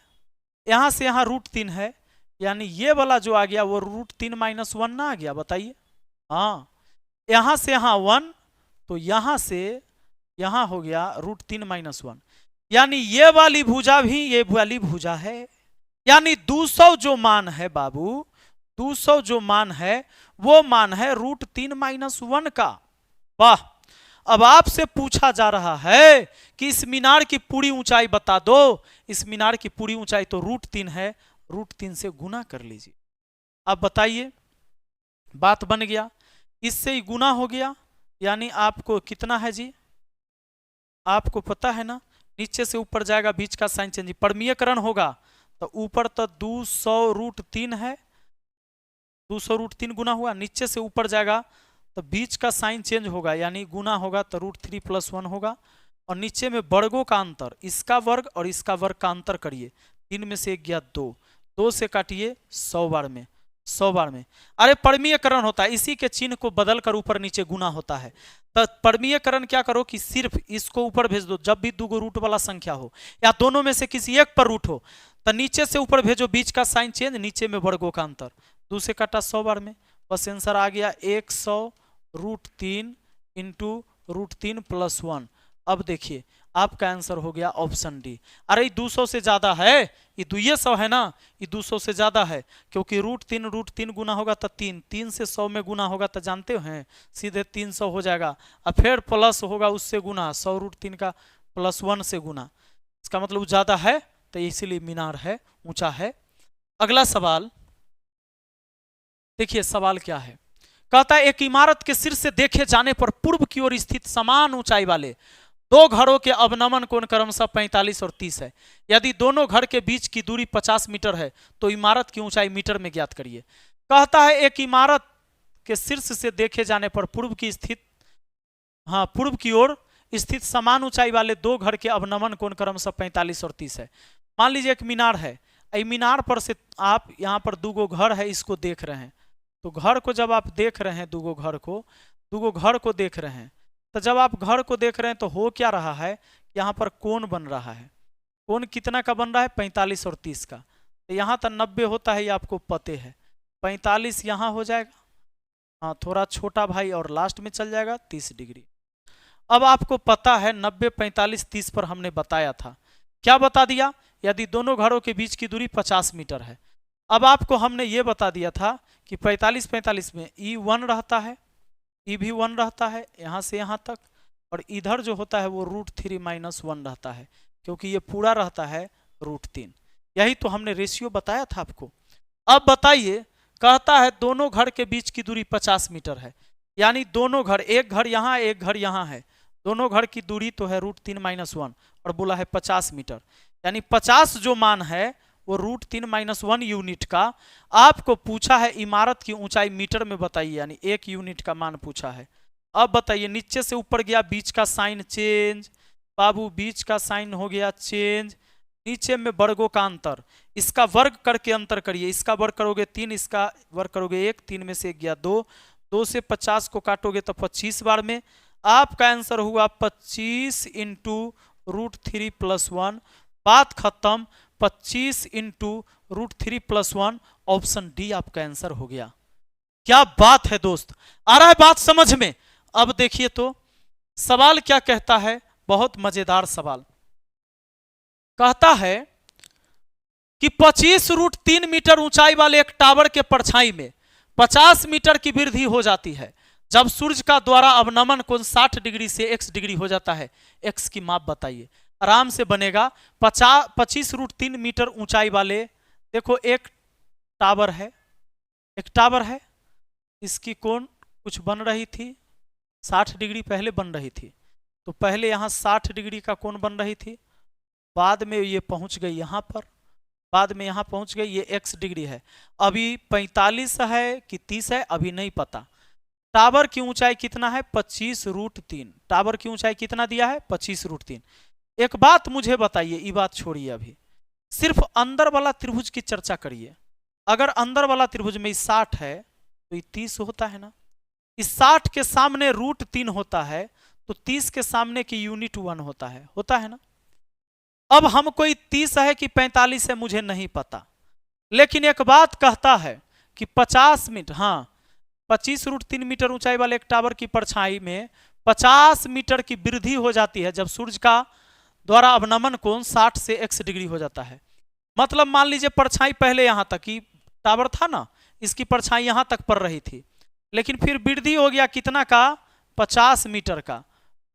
यहां से यहां √3 है, यानी ये वाला जो आ गया वो √3 - 1 ना आ गया, बताइए। हाँ, यहां से यहां 1, तो यहां से यहां हो गया √3 - 1, यानी ये वाली भुजा भी ये वाली भुजा है, यानी 200 जो मान है बाबू, 200 जो मान है वो मान है √3 - 1 का। वाह। अब आपसे पूछा जा रहा है कि इस मीनार की पूरी ऊंचाई बता दो। इस मीनार की पूरी ऊंचाई तो √3 है, √3 से गुना कर लीजिए। अब बताइए, बात बन गया, इससे ही गुना हो गया, यानी आपको कितना है जी, आपको पता है ना, नीचे से ऊपर जाएगा, बीच का साइन चेंज, परमीयकरण होगा तो ऊपर तो 200√3 है, 200√3 गुना हुआ, नीचे से ऊपर जाएगा तो बीच का साइन चेंज होगा, यानी गुना होगा तो √3 + 1 होगा। और नीचे में वर्गों का अंतर, इसका वर्ग और इसका वर्ग का अंतर करिए, 3 में से 1 गया 2, 2 से काटिए 100 बार में, 100 बार में। अरे परमीयकरण होता है, इसी के चिन्ह को बदल कर ऊपर नीचे गुना होता है। तो परमीयकरण क्या करो कि सिर्फ इसको ऊपर भेज दो, जब भी दो रूट वाला संख्या हो या दोनों में से किसी एक पर रूट हो तो नीचे से ऊपर भेजो, बीच का साइन चेंज, नीचे में वर्गों का अंतर, 2 से काटा 100 बार में, बस आंसर आ गया 100√3 × √3 + 1। अब देखिए आपका आंसर हो गया ऑप्शन डी। अरे 200 से ज्यादा है, ये 200 है ना, ये 200 से ज्यादा है, क्योंकि √3 गुना होगा तो 3, 3 से 100 में गुना होगा तो जानते हैं सीधे 300 हो जाएगा, और फिर प्लस होगा उससे गुना, 100√3 का +1 से गुना, इसका मतलब ज्यादा है, तो इसीलिए मीनार है, ऊंचा है। अगला सवाल देखिए, सवाल क्या है, कहता है एक इमारत के शीर्ष से देखे जाने पर पूर्व की ओर स्थित समान ऊंचाई वाले दो घरों के अवनमन कोण क्रमशः 45 और 30 है। यदि दोनों घर के बीच की दूरी 50 मीटर है तो इमारत की ऊंचाई मीटर में ज्ञात करिए। कहता है एक इमारत के शीर्ष से देखे जाने पर पूर्व की ओर स्थित समान ऊंचाई वाले दो घर के अवनमन कोण क्रमशः 45 और 30 है। मान लीजिए एक मीनार है, मीनार पर से आप यहाँ पर दो घर है, इसको देख रहे हैं, तो घर को जब आप देख रहे हैं, दो घर को देख रहे हैं, तो जब आप घर को देख रहे हैं तो हो क्या रहा है, यहाँ पर कोण बन रहा है, कोण कितना का बन रहा है, 45 और 30 का, तो यहाँ तक 90 होता है, ये आपको पते है, 45 यहाँ हो जाएगा, हाँ थोड़ा छोटा भाई और लास्ट में चल जाएगा 30 डिग्री। अब आपको पता है 90, 45, 30 पर हमने बताया था, क्या बता दिया, यदि दोनों घरों के बीच की दूरी 50 मीटर है। अब आपको हमने ये बता दिया था कि 45 में E1 रहता है, E भी 1 रहता है यहाँ से यहाँ तक, और इधर जो होता है वो √3 - 1 रहता है, क्योंकि ये पूरा रहता है √3। यही तो हमने रेशियो बताया था आपको। अब बताइए, कहता है दोनों घर के बीच की दूरी 50 मीटर है, यानी दोनों घर, एक घर यहाँ एक घर यहाँ है, दोनों घर की दूरी तो है √3 - 1 और बोला है 50 मीटर, यानी 50 जो मान है वो √3 - 1 यूनिट का आपको पूछा है। इमारत की ऊंचाई मीटर में बताइए, यानी 1 यूनिट का मान पूछा है। अब बताइए, नीचे से ऊपर गया, बीच का साइन चेंज, बाबू बीच का साइन हो गया चेंज, नीचे में वर्गों का अंतर, इसका वर्ग करके अंतर करिए, इसका वर्ग करोगे 3, इसका वर्ग करोगे 1, 3 में से 1 गया 2, 2 से 50 को काटोगे तो 25 बार में, आपका आंसर हुआ 25 × √3 + 1। बात खत्म, 25 × √3 + 1, ऑप्शन डी आपका आंसर हो गया। क्या बात है दोस्त, आ रहा है बात समझ में। अब देखिए तो सवाल क्या कहता है, बहुत मजेदार सवाल कहता है कि 25√3 मीटर ऊंचाई वाले एक टावर के परछाई में 50 मीटर की वृद्धि हो जाती है जब सूर्य का द्वारा अवनमन कोण 60 डिग्री से x डिग्री हो जाता है। x की माप बताइए, आराम से बनेगा। 25√3 मीटर ऊंचाई वाले, देखो एक टावर है, इसकी कोण कुछ बन रही थी 60 डिग्री पहले बन रही थी, तो पहले यहाँ 60 डिग्री का कोण बन रही थी, बाद में ये पहुंच गई यहाँ पर, बाद में यहाँ पहुंच गई, ये x डिग्री है। अभी 45 है कि 30 है अभी नहीं पता। टावर की ऊंचाई कितना है, 25√3। टावर की ऊंचाई कितना दिया है, 25√3। एक बात मुझे बताइए, ये बात छोड़िए, अभी सिर्फ अंदर वाला त्रिभुज की चर्चा करिए। अगर अंदर वाला त्रिभुज में 60 है तो ये 30 होता है ना, इस 60 के सामने √3 होता है तो 30 के सामने की यूनिट 1 होता है ना। अब हमको 30 है कि 45 है मुझे नहीं पता, लेकिन एक बात कहता है कि 50 मीटर, हाँ 25√3 मीटर ऊंचाई वाले एक टावर की परछाई में 50 मीटर की वृद्धि हो जाती है जब सूर्य का द्वारा अवनमन कोण 60 से x डिग्री हो जाता है। मतलब मान लीजिए परछाई पहले यहां तक, टावर था ना, इसकी परछाई यहाँ तक पड़ रही थी, लेकिन फिर वृद्धि हो गया कितना का, 50 मीटर का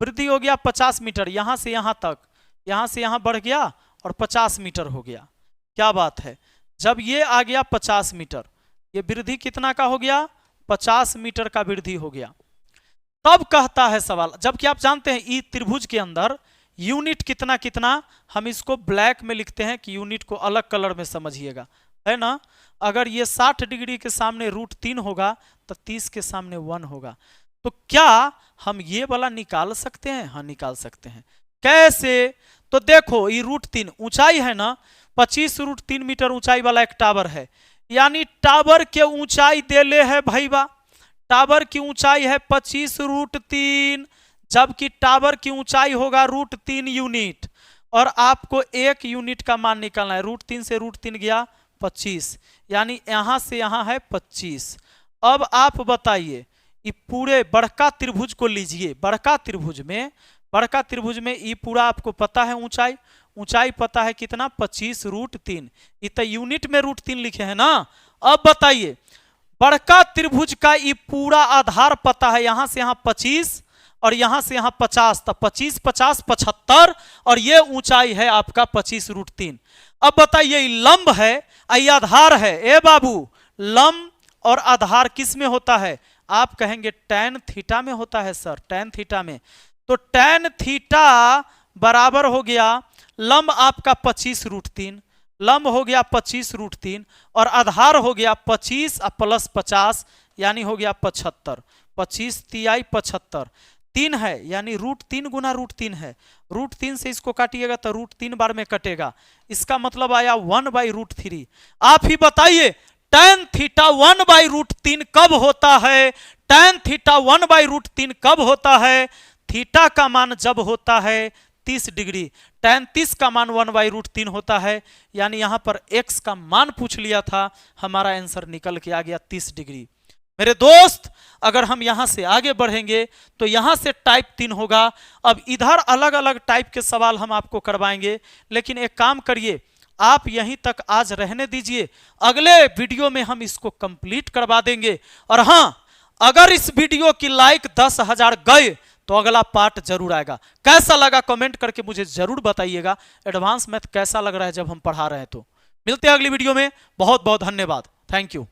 वृद्धि हो गया, 50 मीटर, यहाँ से यहाँ तक, यहाँ से यहाँ बढ़ गया और 50 मीटर हो गया। क्या बात है, जब ये आ गया 50 मीटर, ये वृद्धि कितना का हो गया, 50 मीटर का वृद्धि हो गया। तब कहता है सवाल, जबकि आप जानते हैं ई त्रिभुज के अंदर यूनिट कितना कितना, हम इसको ब्लैक में लिखते हैं कि यूनिट को अलग कलर में समझिएगा, है ना। अगर ये 60 डिग्री के सामने √3 होगा तो 30 के सामने 1 होगा। तो क्या हम ये वाला निकाल सकते हैं? हाँ निकाल सकते हैं। कैसे? तो देखो ये √3 ऊंचाई है ना, 25 √3 मीटर ऊंचाई वाला एक टावर है, यानी टावर के ऊंचाई देले है भैया, टावर की ऊंचाई है 25 √3, जबकि टावर की ऊंचाई होगा √3 यूनिट, और आपको 1 यूनिट का मान निकालना है। √3 से √3 गया 25, यानी यहां से यहां है 25। अब आप बताइए, ये पूरे बड़का त्रिभुज को लीजिए, बड़का त्रिभुज में ये पूरा आपको पता है ऊंचाई पता है कितना, 25 √3, ये तो यूनिट में √3 लिखे हैं ना। अब बताइए बड़का त्रिभुज का ये पूरा आधार पता है, यहां से यहां 25 और यहां से यहां 50, तो 25 50 75, और ये ऊंचाई है आपका 25 √3। अब बताइए लंब है ये आधार है, ए बाबू लंब और आधार किस में होता है? आप कहेंगे tan थीटा में होता है सर, tan थीटा में। तो tan थीटा बराबर हो गया लंब आपका 25 √3, लंब हो गया 25 √3, और आधार हो गया 25 प्लस 50, यानी हो गया 75, 25 तिहाई 75, 3 है यानी √3 गुना √3 है, √3 से इसको काटिएगा तो √3 बार में कटेगा, इसका मतलब आया 1/√3। आप ही बताइए tan थीटा 1/√3 कब होता है? tan थीटा 1/√3 कब होता है? थीटा का मान जब होता है 30 डिग्री, tan 30 का मान 1/√3 होता है, यानी यहां पर x का मान पूछ लिया था, हमारा आंसर निकल के आ गया 30 डिग्री। मेरे दोस्त अगर हम यहां से आगे बढ़ेंगे तो यहां से टाइप 3 होगा। अब इधर अलग अलग टाइप के सवाल हम आपको करवाएंगे, लेकिन एक काम करिए आप यहीं तक आज रहने दीजिए, अगले वीडियो में हम इसको कंप्लीट करवा देंगे। और हां अगर इस वीडियो की लाइक 10,000 गए तो अगला पार्ट जरूर आएगा। कैसा लगा कमेंट करके मुझे जरूर बताइएगा, एडवांस मैथ कैसा लग रहा है जब हम पढ़ा रहे हैं। तो मिलते हैं अगली वीडियो में, बहुत बहुत धन्यवाद, थैंक यू।